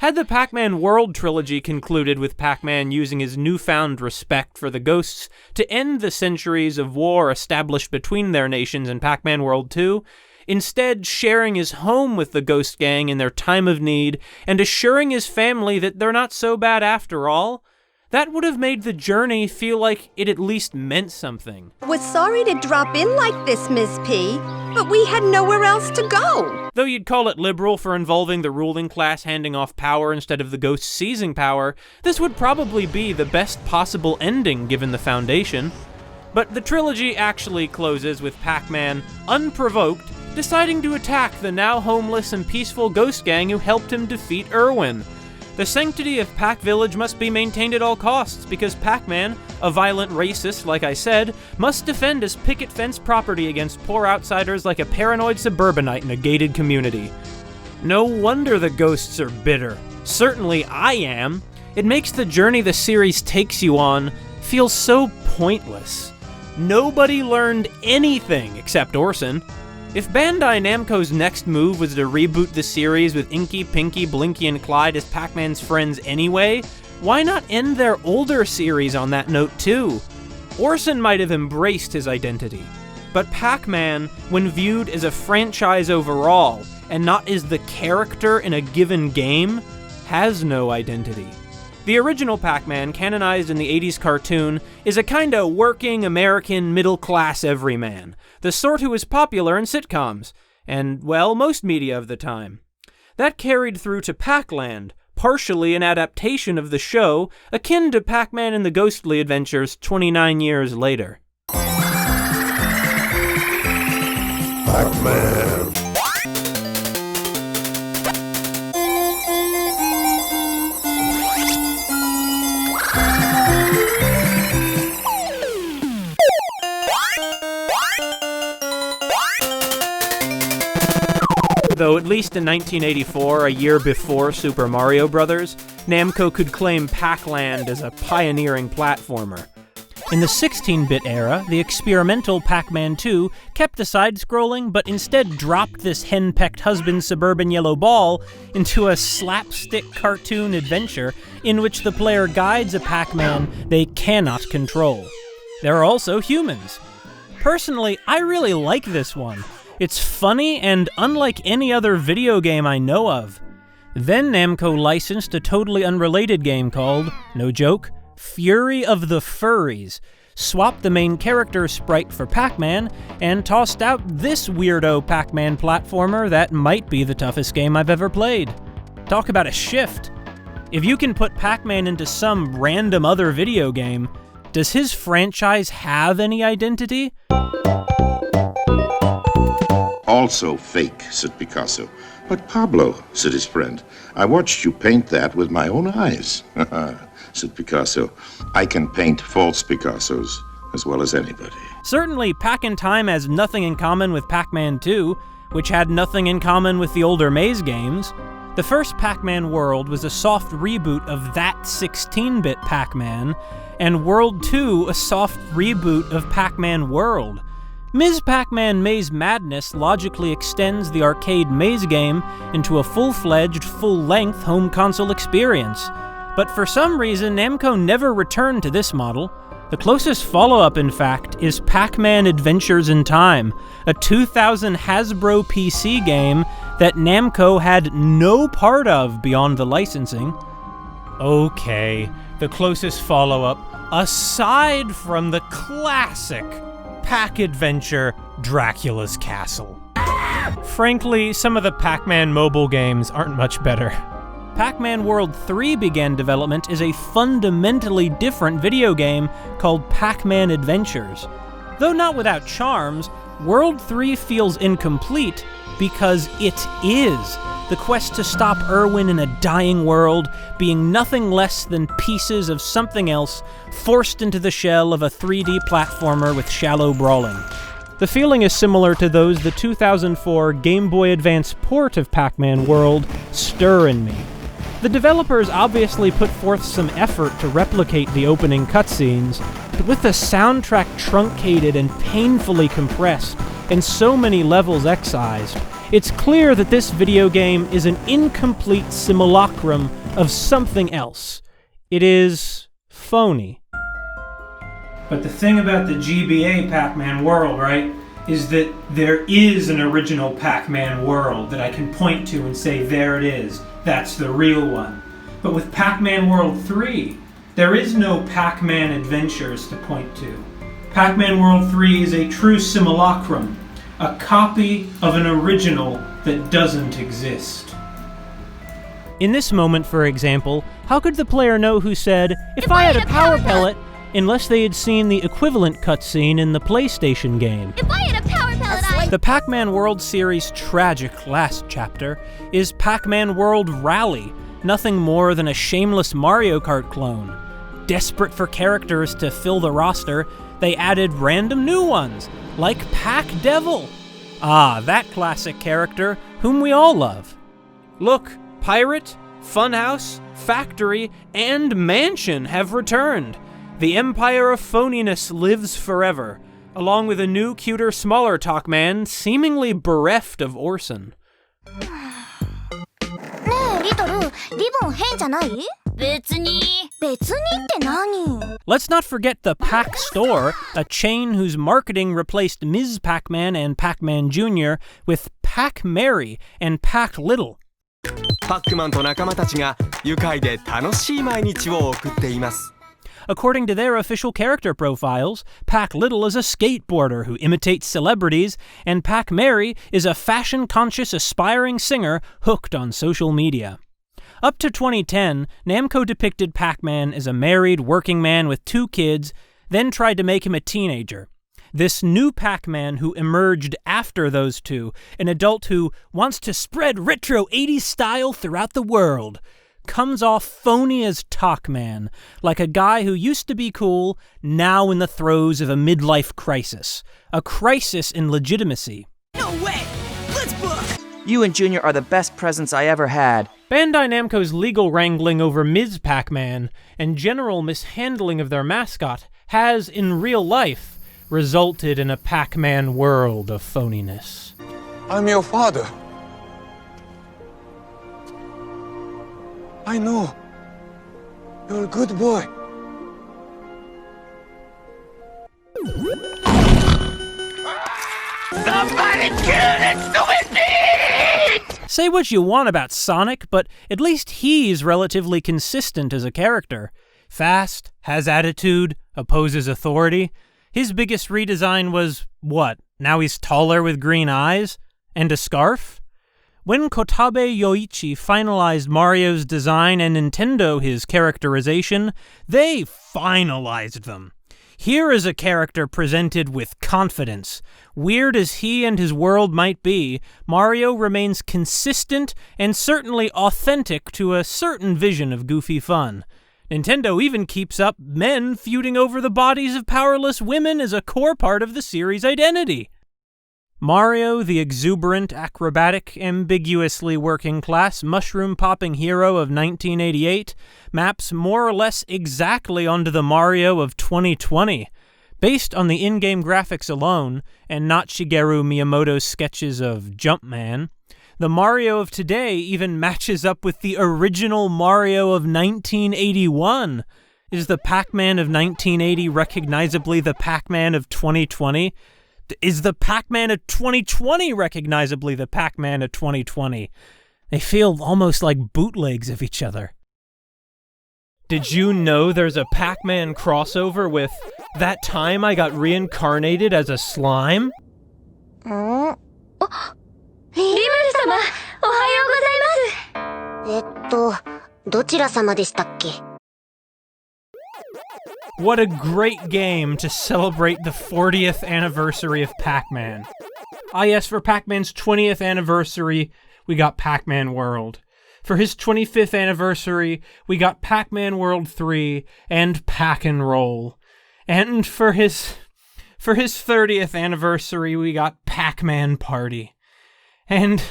Had the Pac-Man World trilogy concluded with Pac-Man using his newfound respect for the ghosts to end the centuries of war established between their nations in Pac-Man World 2, instead sharing his home with the Ghost Gang in their time of need and assuring his family that they're not so bad after all, that would have made the journey feel like it at least meant something.
Was sorry to drop in like this, Miss P, but we had nowhere else to go.
Though you'd call it liberal for involving the ruling class handing off power instead of the ghosts seizing power, this would probably be the best possible ending given the foundation. But the trilogy actually closes with Pac-Man, unprovoked, deciding to attack the now homeless and peaceful Ghost Gang who helped him defeat Irwin. The sanctity of Pac Village must be maintained at all costs because Pac-Man, a violent racist like I said, must defend his picket fence property against poor outsiders like a paranoid suburbanite in a gated community. No wonder the ghosts are bitter. Certainly I am. It makes the journey the series takes you on feel so pointless. Nobody learned anything except Orson. If Bandai Namco's next move was to reboot the series with Inky, Pinky, Blinky, and Clyde as Pac-Man's friends anyway, why not end their older series on that note too? Orson might have embraced his identity, but Pac-Man, when viewed as a franchise overall, and not as the character in a given game, has no identity. The original Pac-Man, canonized in the 80s cartoon, is a kinda working American middle-class everyman, the sort who was popular in sitcoms, and, well, most media of the time. That carried through to Pac-Land, partially an adaptation of the show, akin to Pac-Man and the Ghostly Adventures 29 years later.
Pac-Man.
Though at least in 1984, a year before Super Mario Bros., Namco could claim Pac-Land as a pioneering platformer. In the 16-bit era, the experimental Pac-Man 2 kept the side-scrolling, but instead dropped this hen-pecked husband's suburban yellow ball into a slapstick cartoon adventure in which the player guides a Pac-Man they cannot control. There are also humans. Personally, I really like this one. It's funny and unlike any other video game I know of. Then Namco licensed a totally unrelated game called, no joke, Fury of the Furries, swapped the main character sprite for Pac-Man, and tossed out this weirdo Pac-Man platformer that might be the toughest game I've ever played. Talk about a shift. If you can put Pac-Man into some random other video game, does his franchise have any identity?
Also fake, said Picasso. But Pablo, said his friend, I watched you paint that with my own eyes. Said Picasso. I can paint false Picassos as well as anybody.
Certainly, Pac-in-Time has nothing in common with Pac-Man 2, which had nothing in common with the older Maze games. The first Pac-Man World was a soft reboot of that 16-bit Pac-Man, and World 2 a soft reboot of Pac-Man World. Ms. Pac-Man Maze Madness logically extends the arcade maze game into a full-fledged, full-length home console experience. But for some reason, Namco never returned to this model. The closest follow-up, in fact, is Pac-Man Adventures in Time, a 2000 Hasbro PC game that Namco had no part of beyond the licensing. Okay, the closest follow-up, aside from the classic Pac-Adventure Dracula's Castle. Frankly, some of the Pac-Man mobile games aren't much better. Pac-Man World 3 began development as a fundamentally different video game called Pac-Man Adventures. Though not without charms, World 3 feels incomplete because it is the quest to stop Irwin in a dying world, being nothing less than pieces of something else forced into the shell of a 3D platformer with shallow brawling. The feeling is similar to those the 2004 Game Boy Advance port of Pac-Man World stir in me. The developers obviously put forth some effort to replicate the opening cutscenes, but with the soundtrack truncated and painfully compressed, and so many levels excised, it's clear that this video game is an incomplete simulacrum of something else. It is phony. But the thing about the GBA Pac-Man World, right, is that there is an original Pac-Man World that I can point to and say, there it is, that's the real one. But with Pac-Man World 3, there is no Pac-Man Adventures to point to. Pac-Man World 3 is a true simulacrum, a copy of an original that doesn't exist. In this moment, for example, how could the player know who said, if I had a power pellet, unless they had seen the equivalent cutscene in the PlayStation game?
If I had a power pellet,
The Pac-Man World series' tragic last chapter is Pac-Man World Rally, nothing more than a shameless Mario Kart clone. Desperate for characters to fill the roster, they added random new ones, like Pac-Devil. Ah, that classic character, whom we all love. Look, Pirate, Funhouse, Factory, and Mansion have returned. The Empire of Phoniness lives forever. along with a new, cuter, smaller Talkman, seemingly bereft of Orson.
ねえ、リトル、リボン変じゃない？別にって何？
Let's not forget the Pac Store, a chain whose marketing replaced Ms. Pac-Man and Pac-Man Jr. with Pac Mary and Pac Little.
パックマンと仲間たちが愉快で楽しい毎日を送っています。
According to their official character profiles, Pac Little is a skateboarder who imitates celebrities, and Pac Mary is a fashion-conscious aspiring singer hooked on social media. Up to 2010, Namco depicted Pac-Man as a married working man with 2 kids, then tried to make him a teenager. This new Pac-Man who emerged after those 2, an adult who wants to spread retro 80s style throughout the world, comes off phony as Talkman, like a guy who used to be cool, now in the throes of a midlife crisis. A crisis in legitimacy.
No way! Let's book!
You and Junior are the best presents I ever had.
Bandai Namco's legal wrangling over Ms. Pac-Man and general mishandling of their mascot has, in real life, resulted in a Pac-Man world of phoniness.
I'm your father. I know. You're a good boy.
Somebody kill that stupid beast!
Say what you want about Sonic, but at least he's relatively consistent as a character. Fast, has attitude, opposes authority. His biggest redesign was, what, now he's taller with green eyes? And a scarf? When Kotabe Yoichi finalized Mario's design and Nintendo his characterization, they finalized them. Here is a character presented with confidence. Weird as he and his world might be, Mario remains consistent and certainly authentic to a certain vision of goofy fun. Nintendo even keeps up men feuding over the bodies of powerless women as a core part of the series' identity. Mario, the exuberant, acrobatic, ambiguously working-class, mushroom-popping hero of 1988, maps more or less exactly onto the Mario of 2020. Based on the in-game graphics alone, and not Shigeru Miyamoto's sketches of Jumpman, the Mario of today even matches up with the original Mario of 1981. Is the Pac-Man of 1980 recognizably the Pac-Man of 2020? Is the Pac-Man of 2020 recognizably the Pac-Man of 2020? They feel almost like bootlegs of each other. Did you know there's a Pac-Man crossover with That Time I Got Reincarnated as a Slime?
リムル様、おはようございます。どちら様でしたっけ?
What a great game to celebrate the 40th anniversary of Pac-Man. Ah yes, for Pac-Man's 20th anniversary, we got Pac-Man World. For his 25th anniversary, we got Pac-Man World 3 and Pac-N-Roll. And for his 30th anniversary, we got Pac-Man Party. And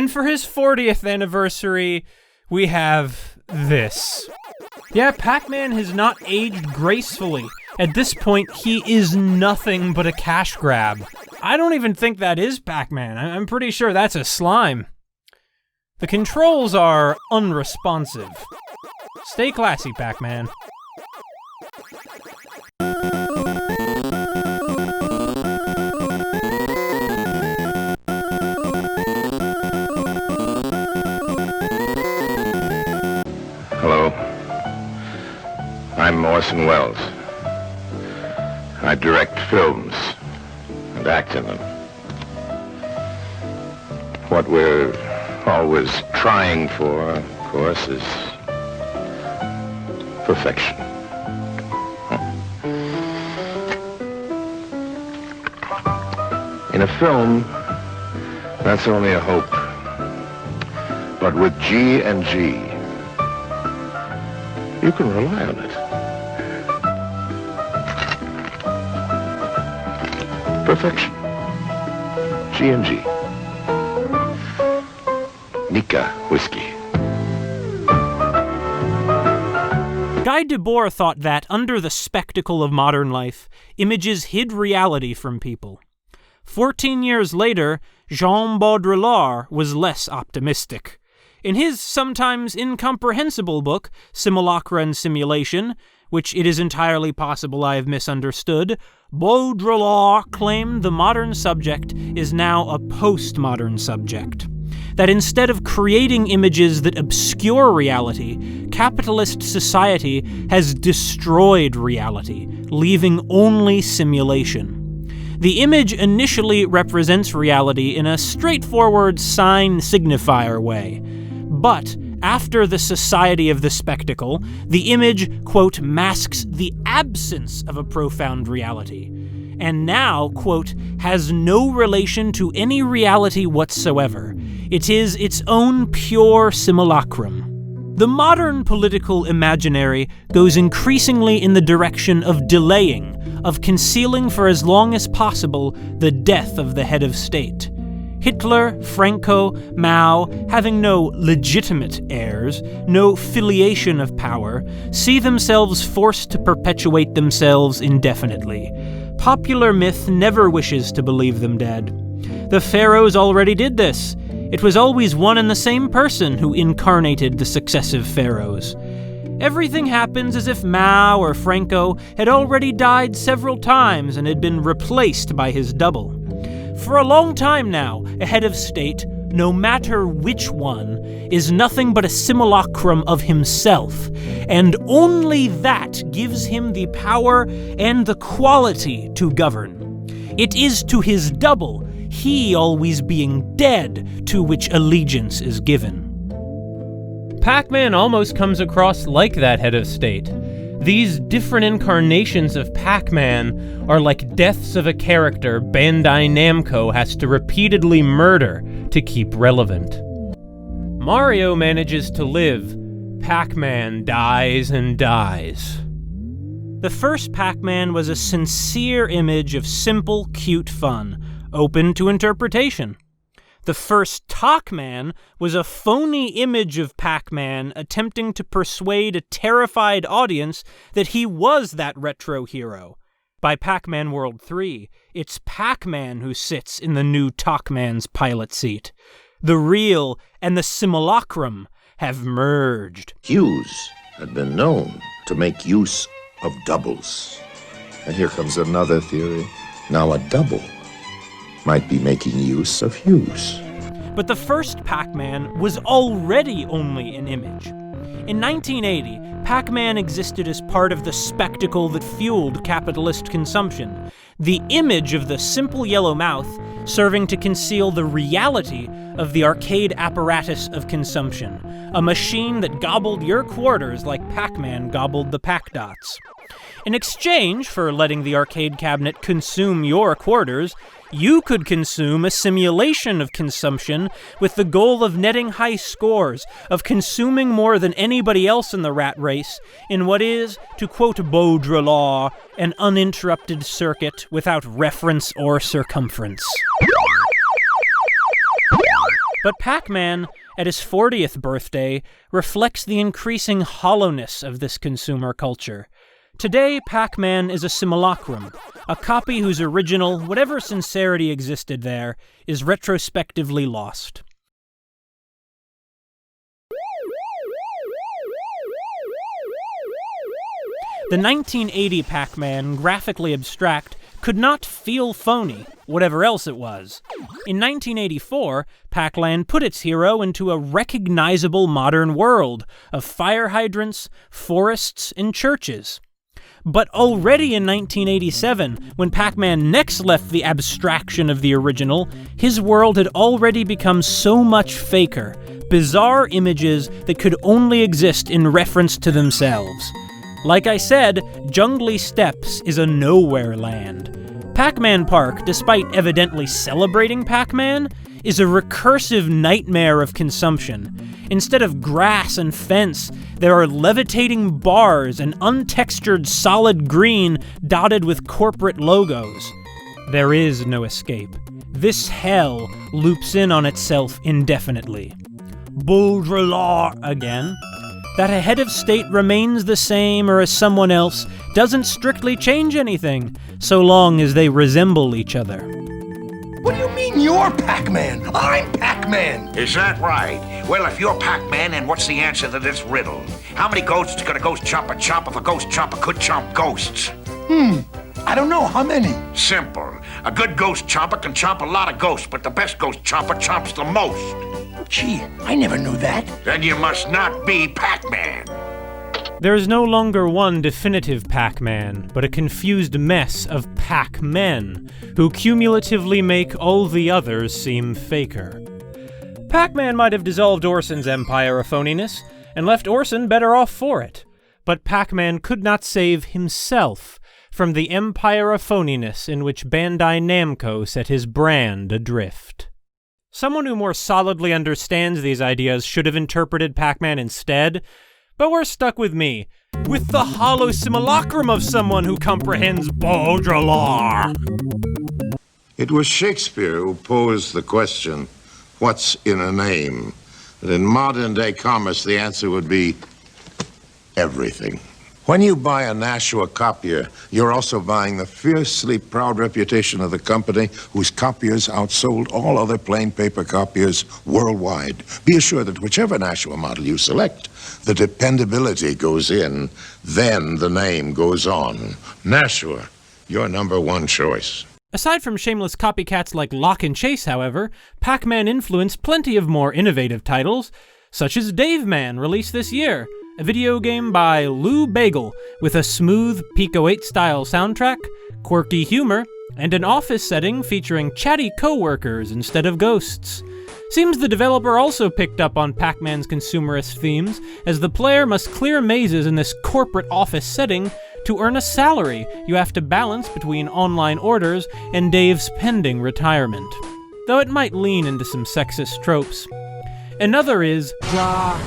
for his 40th anniversary, we have this. Yeah, Pac-Man has not aged gracefully. At this point, he is nothing but a cash grab. I don't even think that is Pac-Man. I'm pretty sure that's a slime. The controls are unresponsive. Stay classy, Pac-Man.
Hello. I'm Orson Welles. I direct films and act in them. What we're always trying for, of course, is perfection. In a film, that's only a hope. But with G&G, you can rely on it. Perfection. G&G. Nika whiskey.
Guy Debord thought that, under the spectacle of modern life, images hid reality from people. 14 years later, Jean Baudrillard was less optimistic. In his sometimes incomprehensible book, Simulacra and Simulation, which it is entirely possible I have misunderstood, Baudrillard claimed the modern subject is now a postmodern subject. That instead of creating images that obscure reality, capitalist society has destroyed reality, leaving only simulation. The image initially represents reality in a straightforward sign signifier way. But after the society of the spectacle, the image, quote, masks the absence of a profound reality, and now, quote, has no relation to any reality whatsoever. It is its own pure simulacrum. The modern political imaginary goes increasingly in the direction of delaying, of concealing for as long as possible the death of the head of state. Hitler, Franco, Mao, having no legitimate heirs, no filiation of power, see themselves forced to perpetuate themselves indefinitely. Popular myth never wishes to believe them dead. The pharaohs already did this. It was always one and the same person who incarnated the successive pharaohs. Everything happens as if Mao or Franco had already died several times and had been replaced by his double. For a long time now, a head of state, no matter which one, is nothing but a simulacrum of himself, and only that gives him the power and the quality to govern. It is to his double, he always being dead, to which allegiance is given. Pac-Man almost comes across like that head of state. These different incarnations of Pac-Man are like deaths of a character Bandai Namco has to repeatedly murder to keep relevant. Mario manages to live. Pac-Man dies and dies. The first Pac-Man was a sincere image of simple, cute fun, open to interpretation. The first Talkman was a phony image of Pac-Man attempting to persuade a terrified audience that he was that retro hero. By Pac-Man World 3, it's Pac-Man who sits in the new Talkman's pilot seat. The real and the simulacrum have merged.
Hughes had been known to make use of doubles. And here comes another theory. Now a double might be making use of Hughes.
But the first Pac-Man was already only an image. In 1980, Pac-Man existed as part of the spectacle that fueled capitalist consumption. The image of the simple yellow mouth serving to conceal the reality of the arcade apparatus of consumption, a machine that gobbled your quarters like Pac-Man gobbled the Pac-Dots. In exchange for letting the arcade cabinet consume your quarters, you could consume a simulation of consumption with the goal of netting high scores, of consuming more than anybody else in the rat race, in what is, to quote Baudrillard, an uninterrupted circuit without reference or circumference. But Pac-Man, at his 40th birthday, reflects the increasing hollowness of this consumer culture. Today, Pac-Man is a simulacrum, a copy whose original, whatever sincerity existed there, is retrospectively lost. The 1980 Pac-Man, graphically abstract, could not feel phony, whatever else it was. In 1984, Pac-Land put its hero into a recognizable modern world of fire hydrants, forests, and churches. But already in 1987, when Pac-Man next left the abstraction of the original, his world had already become so much faker, bizarre images that could only exist in reference to themselves. Like I said, Jungly Steppes is a nowhere land. Pac-Man Park, despite evidently celebrating Pac-Man, is a recursive nightmare of consumption. Instead of grass and fence, there are levitating bars and untextured solid green dotted with corporate logos. There is no escape. This hell loops in on itself indefinitely. Baudrillard again. That a head of state remains the same or as someone else doesn't strictly change anything, so long as they resemble each other.
What do you mean you're Pac-Man? I'm Pac-Man!
Is that right? Well, if you're Pac-Man, then what's the answer to this riddle? How many ghosts could a ghost chomper chomp if a ghost chomper could chomp ghosts?
I don't know. How many?
Simple. A good ghost chomper can chomp a lot of ghosts, but the best ghost chomper chomps the most.
Gee, I never knew that.
Then you must not be Pac-Man.
There is no longer one definitive Pac-Man, but a confused mess of Pac-Men, who cumulatively make all the others seem faker. Pac-Man might have dissolved Orson's empire of phoniness, and left Orson better off for it, but Pac-Man could not save himself from the empire of phoniness in which Bandai Namco set his brand adrift. Someone who more solidly understands these ideas should have interpreted Pac-Man instead, but we're stuck with me, with the hollow simulacrum of someone who comprehends Baudrillard.
It was Shakespeare who posed the question, what's in a name? And in modern-day commerce, the answer would be everything. When you buy a Nashua copier, you're also buying the fiercely proud reputation of the company whose copiers outsold all other plain paper copiers worldwide. Be assured that whichever Nashua model you select, the dependability goes in, then the name goes on. Nashua, your #1 choice.
Aside from shameless copycats like Lock and Chase, however, Pac-Man influenced plenty of more innovative titles, such as Dave Man, released this year, a video game by Lou Bagel with a smooth Pico 8-style soundtrack, quirky humor, and an office setting featuring chatty co-workers instead of ghosts. Seems the developer also picked up on Pac-Man's consumerist themes, as the player must clear mazes in this corporate office setting to earn a salary you have to balance between online orders and Dave's pending retirement, though it might lean into some sexist tropes. Another is
Dark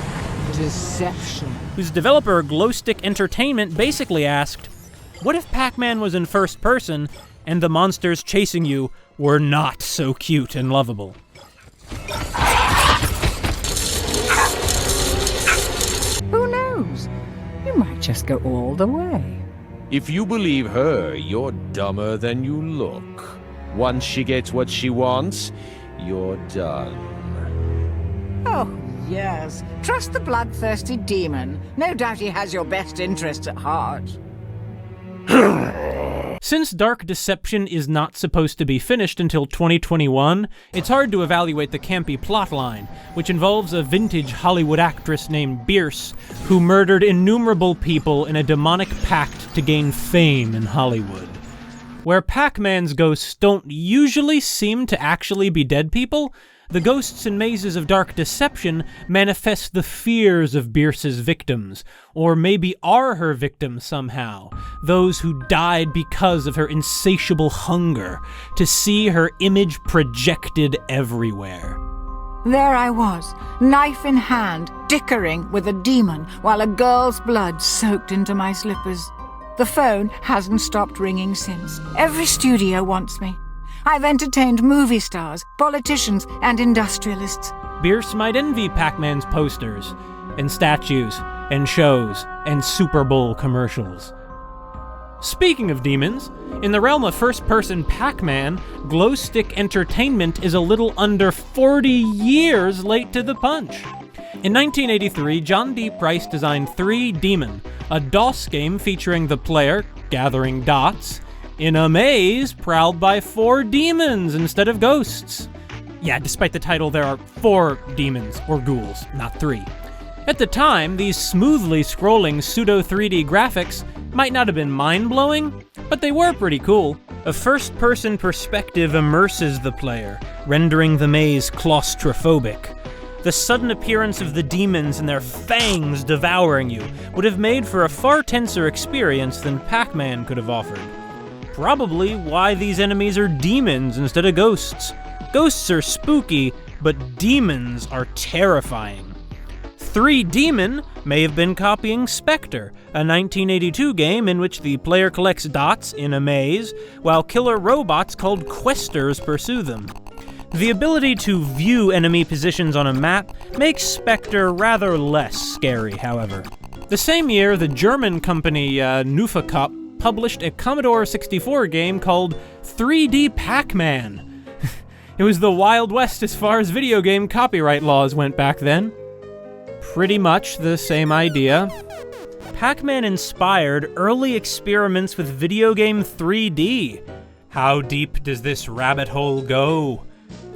Deception,
whose developer Glowstick Entertainment basically asked, what if Pac-Man was in first person and the monsters chasing you were not so cute and lovable?
Who knows? You might just go all the way.
If you believe her, you're dumber than you look. Once she gets what she wants, you're done.
Oh, yes. Trust the bloodthirsty demon. No doubt he has your best interests at heart.
Since Dark Deception is not supposed to be finished until 2021, it's hard to evaluate the campy plotline, which involves a vintage Hollywood actress named Bierce, who murdered innumerable people in a demonic pact to gain fame in Hollywood. Where Pac-Man's ghosts don't usually seem to actually be dead people, the ghosts and mazes of Dark Deception manifest the fears of Bierce's victims, or maybe are her victims somehow, those who died because of her insatiable hunger to see her image projected everywhere.
There I was, knife in hand, dickering with a demon while a girl's blood soaked into my slippers. The phone hasn't stopped ringing since. Every studio wants me. I've entertained movie stars, politicians, and industrialists.
Bierce might envy Pac-Man's posters, and statues, and shows, and Super Bowl commercials. Speaking of demons, in the realm of first-person Pac-Man, Glowstick Entertainment is a little under 40 years late to the punch. In 1983, John D. Price designed 3 Demon, a DOS game featuring the player gathering dots in a maze prowled by 4 demons instead of ghosts. Yeah, despite the title, there are 4 demons, or ghouls, not 3. At the time, these smoothly scrolling pseudo-3D graphics might not have been mind-blowing, but they were pretty cool. A first-person perspective immerses the player, rendering the maze claustrophobic. The sudden appearance of the demons and their fangs devouring you would have made for a far tenser experience than Pac-Man could have offered. Probably why these enemies are demons instead of ghosts. Ghosts are spooky, but demons are terrifying. 3 Demon may have been copying Spectre, a 1982 game in which the player collects dots in a maze, while killer robots called Questers pursue them. The ability to view enemy positions on a map makes Spectre rather less scary, however. The same year, the German company Nufacop published a Commodore 64 game called 3D Pac-Man. It was the Wild West as far as video game copyright laws went back then. Pretty much the same idea. Pac-Man inspired early experiments with video game 3D. How deep does this rabbit hole go?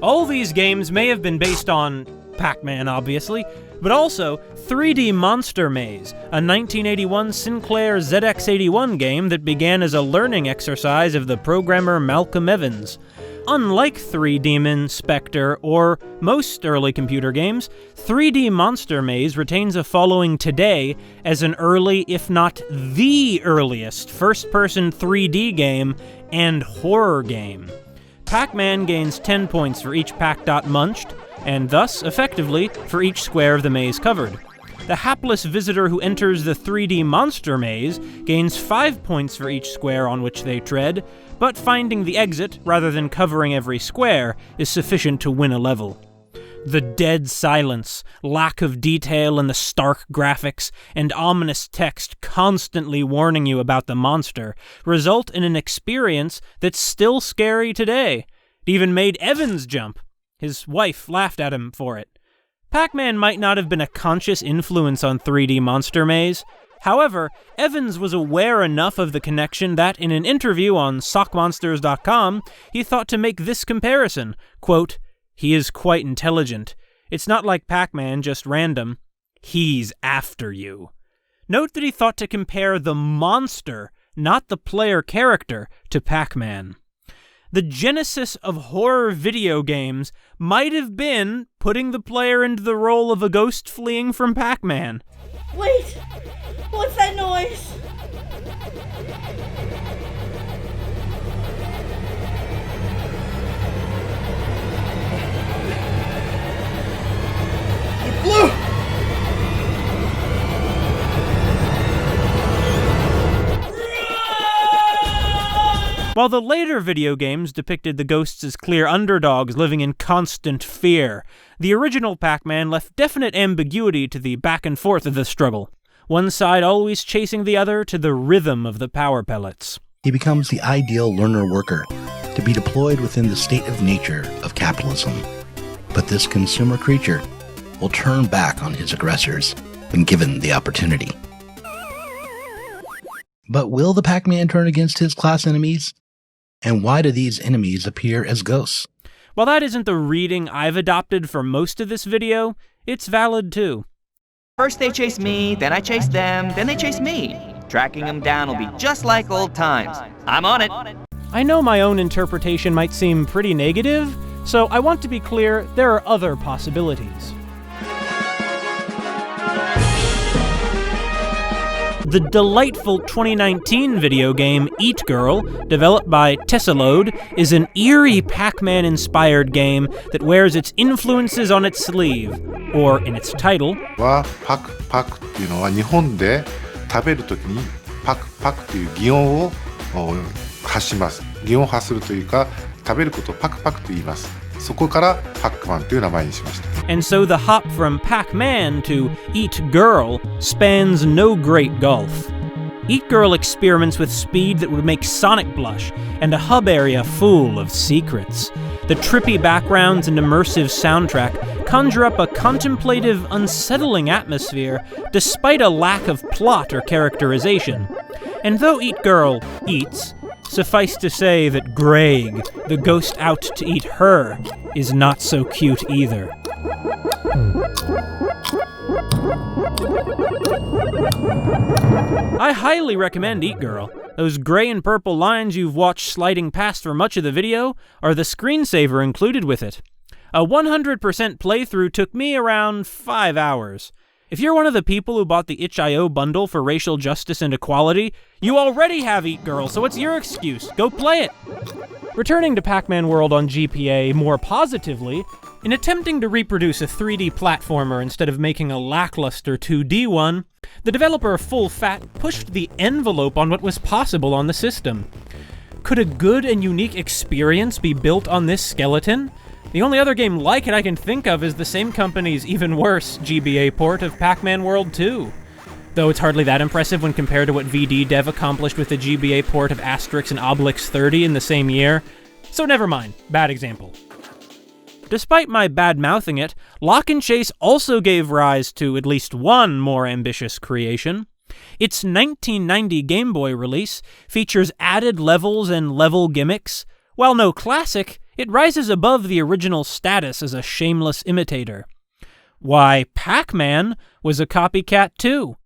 All these games may have been based on Pac-Man, obviously, but also 3D Monster Maze, a 1981 Sinclair ZX81 game that began as a learning exercise of the programmer Malcolm Evans. Unlike 3Demon, Spectre, or most early computer games, 3D Monster Maze retains a following today as an early, if not the earliest, first-person 3D game and horror game. Pac-Man gains 10 points for each Pac-Dot munched, and thus, effectively, for each square of the maze covered. The hapless visitor who enters the 3D Monster Maze gains 5 points for each square on which they tread, but finding the exit, rather than covering every square, is sufficient to win a level. The dead silence, lack of detail in the stark graphics, and ominous text constantly warning you about the monster result in an experience that's still scary today. It even made Evans jump. His wife laughed at him for it. Pac-Man might not have been a conscious influence on 3D Monster Maze. However, Evans was aware enough of the connection that in an interview on SockMonsters.com, he thought to make this comparison, quote, "He is quite intelligent. It's not like Pac-Man, just random. He's after you." Note that he thought to compare the monster, not the player character, to Pac-Man. The genesis of horror video games might have been putting the player into the role of a ghost fleeing from Pac-Man.
Wait! What's that noise?
Blue!
While the later video games depicted the ghosts as clear underdogs living in constant fear, the original Pac-Man left definite ambiguity to the back and forth of the struggle, one side always chasing the other to the rhythm of the power pellets.
He becomes the ideal learner-worker to be deployed within the state of nature of capitalism. But this consumer creature will turn back on his aggressors when given the opportunity. But will the Pac-Man turn against his class enemies? And why do these enemies appear as ghosts?
While that isn't the reading I've adopted for most of this video, it's valid too.
First they chase me, then I chase them, then they chase me. Tracking them down will be just like old times. I'm on it.
I know my own interpretation might seem pretty negative, so I want to be clear there are other possibilities. The delightful 2019 video game Eat Girl, developed by Tessalode, is an eerie Pac-Man-inspired game that wears its influences on its sleeve, or in its title.
はパクパクっていうのは日本で食べるときにパクパクという擬音を発します。擬音を発するというか食べることをパクパクと言います。そこからパックマンという名前にしました。
And so the hop from Pac-Man to Eat Girl spans no great gulf. Eat Girl experiments with speed that would make Sonic blush, and a hub area full of secrets. The trippy backgrounds and immersive soundtrack conjure up a contemplative, unsettling atmosphere despite a lack of plot or characterization. And though Eat Girl eats, suffice to say that Greg, the ghost out to eat her, is not so cute either. I highly recommend Eat Girl. Those gray and purple lines you've watched sliding past for much of the video are the screensaver included with it. A 100% playthrough took me around 5 hours. If you're one of the people who bought the itch.io bundle for racial justice and equality, you already have Eat Girl, so it's your excuse. Go play it! Returning to Pac-Man World on GPA more positively, in attempting to reproduce a 3D platformer instead of making a lackluster 2D one, the developer Full Fat pushed the envelope on what was possible on the system. Could a good and unique experience be built on this skeleton? The only other game like it I can think of is the same company's even worse GBA port of Pac-Man World 2. Though it's hardly that impressive when compared to what VD Dev accomplished with the GBA port of Asterix and Obelix 30 in the same year. So never mind, bad example. Despite my bad-mouthing it, Lock and Chase also gave rise to at least one more ambitious creation. Its 1990 Game Boy release features added levels and level gimmicks. While no classic, it rises above the original status as a shameless imitator. Why, Pac-Man was a copycat too.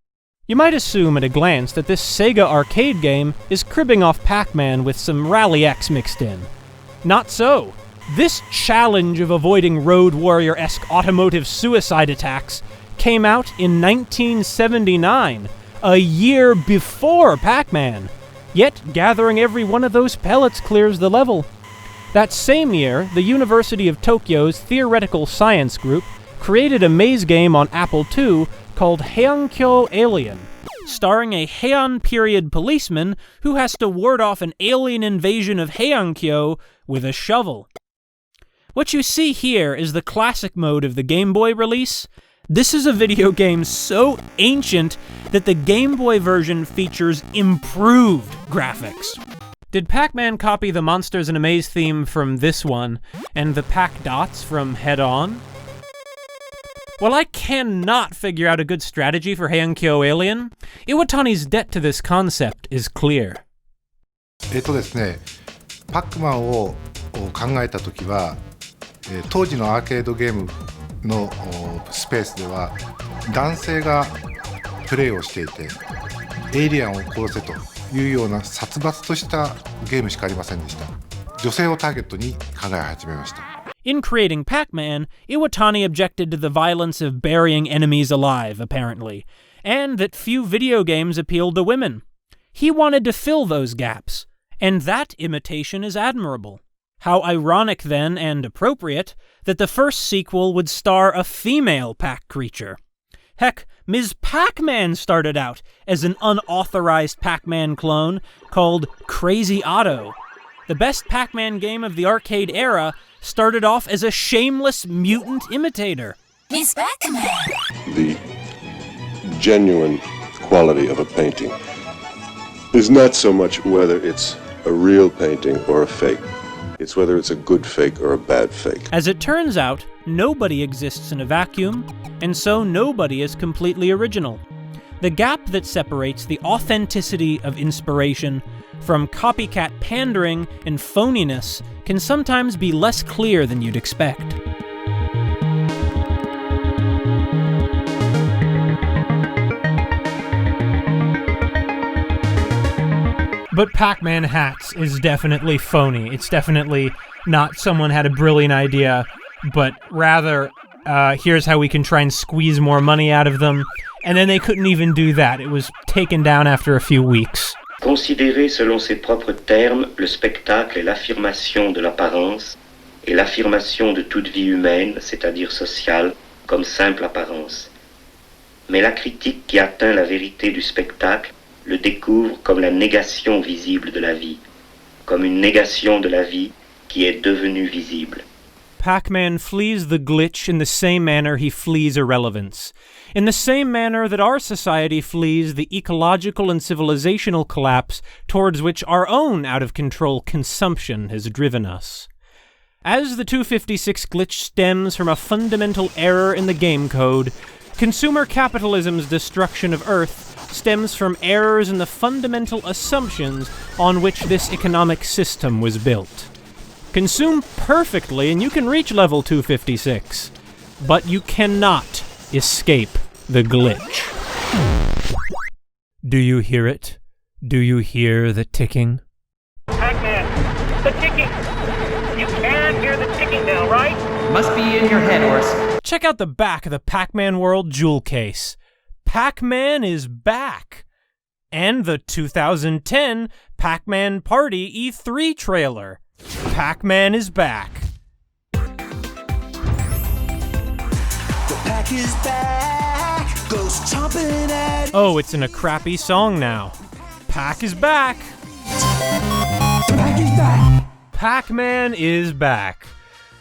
You might assume at a glance that this Sega arcade game is cribbing off Pac-Man with some Rally X mixed in. Not so. This challenge of avoiding Road Warrior-esque automotive suicide attacks came out in 1979, a year before Pac-Man. Yet, gathering every one of those pellets clears the level. That same year, the University of Tokyo's Theoretical Science Group created a maze game on Apple II called Heiankyo Alien, starring a Heian period policeman who has to ward off an alien invasion of Heiankyo with a shovel. What you see here is the classic mode of the Game Boy release. This is a video game so ancient that the Game Boy version features improved graphics. Did Pac-Man copy the Monsters in a Maze theme from this one, and the Pac-Dots from Head On? While I cannot figure out a good strategy for Heiankyo Alien, Iwatani's debt to this concept is clear.
ですね、パックマンを考えたときは、当時のアーケードゲームのスペースでは男性がプレイをしていて、エイリアンを殺せというような殺伐としたゲームしかありませんでした。女性をターゲットに考え始めました。
In creating Pac-Man, Iwatani objected to the violence of burying enemies alive, apparently, and that few video games appealed to women. He wanted to fill those gaps, and that imitation is admirable. How ironic, then, and appropriate, that the first sequel would star a female Pac creature. Heck, Ms. Pac-Man started out as an unauthorized Pac-Man clone called Crazy Otto. The best Pac-Man game of the arcade era started off as a shameless mutant imitator.
Ms. Pac-Man!
The genuine quality of a painting is not so much whether it's a real painting or a fake. It's whether it's a good fake or a bad fake.
As it turns out, nobody exists in a vacuum, and so nobody is completely original. The gap that separates the authenticity of inspiration from copycat pandering and phoniness can sometimes be less clear than you'd expect. But Pac-Man Hats is definitely phony. It's definitely not someone had a brilliant idea, but rather, here's how we can try and squeeze more money out of them. And then they couldn't even do that. It was taken down after a few weeks.
Considérer selon ses propres termes, le spectacle est l'affirmation de l'apparence et l'affirmation de toute vie humaine, c'est-à-dire sociale, comme simple apparence. Mais la critique qui atteint la vérité du spectacle le découvre comme la négation visible de la vie, comme une négation de la vie qui est devenue visible.
Pac-Man flees the glitch in the same manner he flees irrelevance, in the same manner that our society flees the ecological and civilizational collapse towards which our own out-of-control consumption has driven us. As the 256 glitch stems from a fundamental error in the game code, consumer capitalism's destruction of Earth stems from errors in the fundamental assumptions on which this economic system was built. Consume perfectly and you can reach level 256, but you cannot escape the glitch. Do you hear it? Do you hear the ticking?
Pac-Man, the ticking! You can hear the ticking now, right?
Must be in your head, Horse.
Check out the back of the Pac-Man World jewel case. Pac-Man is back! And the 2010 Pac-Man Party E3 trailer. Pac-Man is back.
The Pac is back, goes chomping at...
Oh, it's in a crappy song now. Pac is back!
Pac is back!
Pac-Man is back.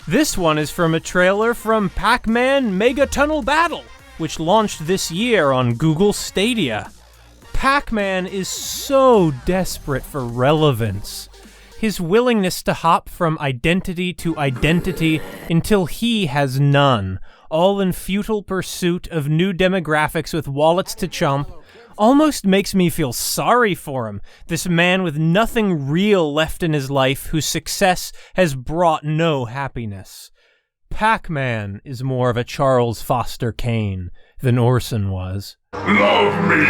This one is from a trailer from Pac-Man Mega Tunnel Battle, which launched this year on Google Stadia. Pac-Man is so desperate for relevance. His willingness to hop from identity to identity until he has none, all in futile pursuit of new demographics with wallets to chomp, almost makes me feel sorry for him, this man with nothing real left in his life whose success has brought no happiness. Pac-Man is more of a Charles Foster Kane than Orson was.
Love me!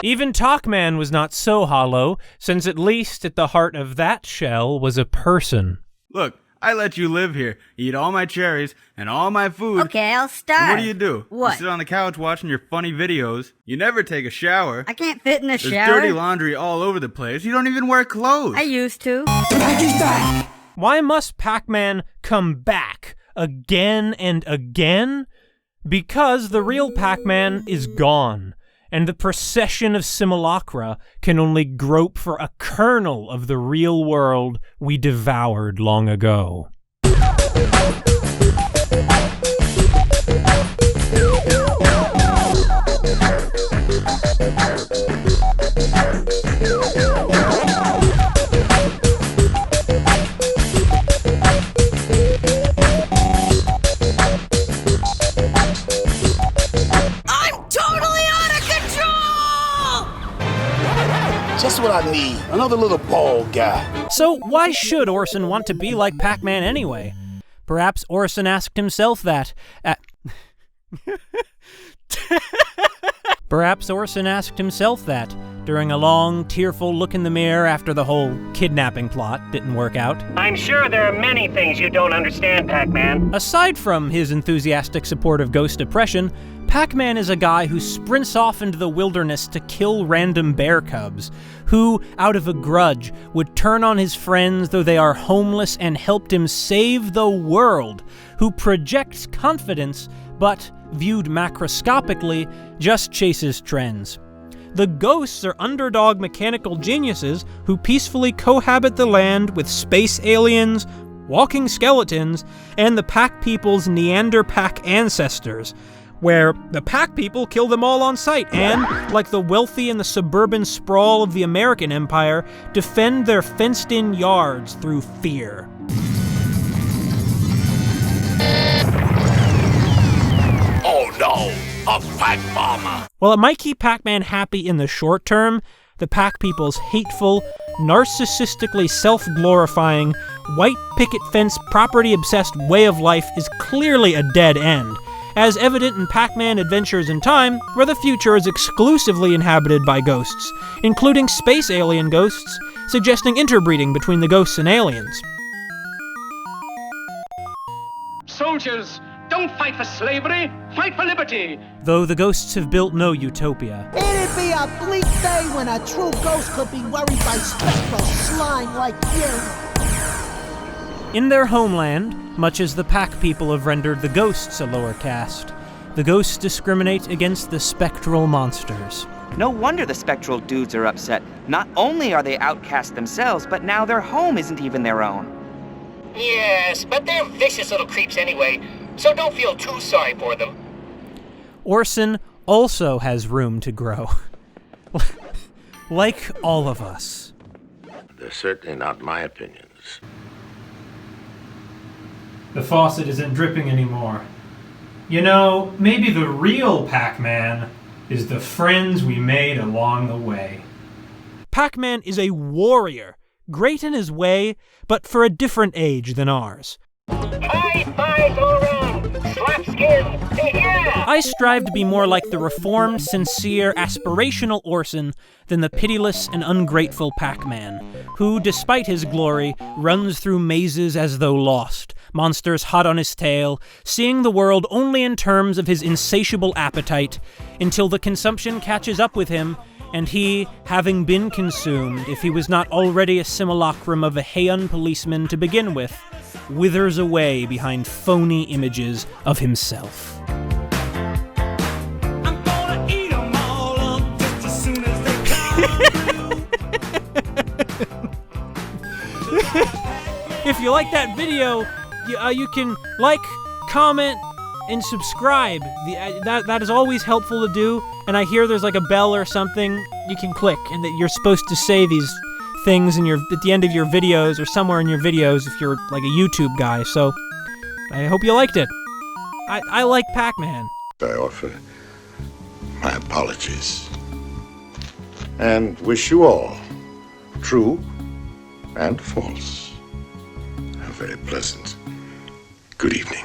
Even Talkman was not so hollow, since at least at the heart of that shell was a person.
Look, I let you live here, eat all my cherries, and all my food.
Okay, I'll start.
And what do you do?
What?
You sit on the couch watching your funny videos. You never take a shower.
I can't fit in the
There's
shower.
dirty laundry all over the place. You don't even wear clothes.
I used to.
Why must Pac-Man come back again and again? Because the real Pac-Man is gone, and the procession of simulacra can only grope for a kernel of the real world we devoured long ago.
Just what I need. Another little bald guy.
So why should Orson want to be like Pac-Man anyway? Perhaps Orson asked himself that Perhaps Orson asked himself that during a long, tearful look in the mirror after the whole kidnapping plot didn't work out.
I'm sure there are many things you don't understand, Pac-Man.
Aside from his enthusiastic support of ghost oppression, Pac-Man is a guy who sprints off into the wilderness to kill random bear cubs, who, out of a grudge, would turn on his friends though they are homeless and helped him save the world, who projects confidence, but, viewed macroscopically, just chases trends. The ghosts are underdog mechanical geniuses who peacefully cohabit the land with space aliens, walking skeletons, and the Pac people's Neander Pac ancestors, where the Pac people kill them all on sight and, like the wealthy in the suburban sprawl of the American Empire, defend their fenced-in yards through fear.
Oh no, a Pac Bomber!
While it might keep Pac-Man happy in the short term, the Pac people's hateful, narcissistically self-glorifying, white picket fence property-obsessed way of life is clearly a dead end, as evident in Pac-Man Adventures in Time, where the future is exclusively inhabited by ghosts, including space alien ghosts, suggesting interbreeding between the ghosts and aliens.
Soldiers, don't fight for slavery, fight for liberty!
Though the ghosts have built no utopia.
It'd be a bleak day when a true ghost could be worried by spectral slime like you.
In their homeland, much as the Pac people have rendered the ghosts a lower caste, the ghosts discriminate against the spectral monsters.
No wonder the spectral dudes are upset. Not only are they outcast themselves, but now their home isn't even their own.
Yes, but they're vicious little creeps anyway, so don't feel too sorry for them.
Orson also has room to grow. Like all of us.
They're certainly not my opinions.
The faucet isn't dripping anymore. You know, maybe the real Pac-Man is the friends we made along the way. Pac-Man is a warrior, great in his way, but for a different age than ours.
High fives all around! Slap skin! Yeah!
I strive to be more like the reformed, sincere, aspirational Orson than the pitiless and ungrateful Pac-Man, who, despite his glory, runs through mazes as though lost, monsters hot on his tail, seeing the world only in terms of his insatiable appetite, until the consumption catches up with him, and he, having been consumed, if he was not already a simulacrum of a Heian policeman to begin with, withers away behind phony images of himself. If if you like that video, you can like, comment, and subscribe. That is always helpful to do. And I hear there's like a bell or something you can click, and that you're supposed to say these things at the end of your videos or somewhere in your videos if you're like a YouTube guy. So I hope you liked it. I like Pac-Man.
I offer my apologies and wish you all, true and false, a very pleasant good evening.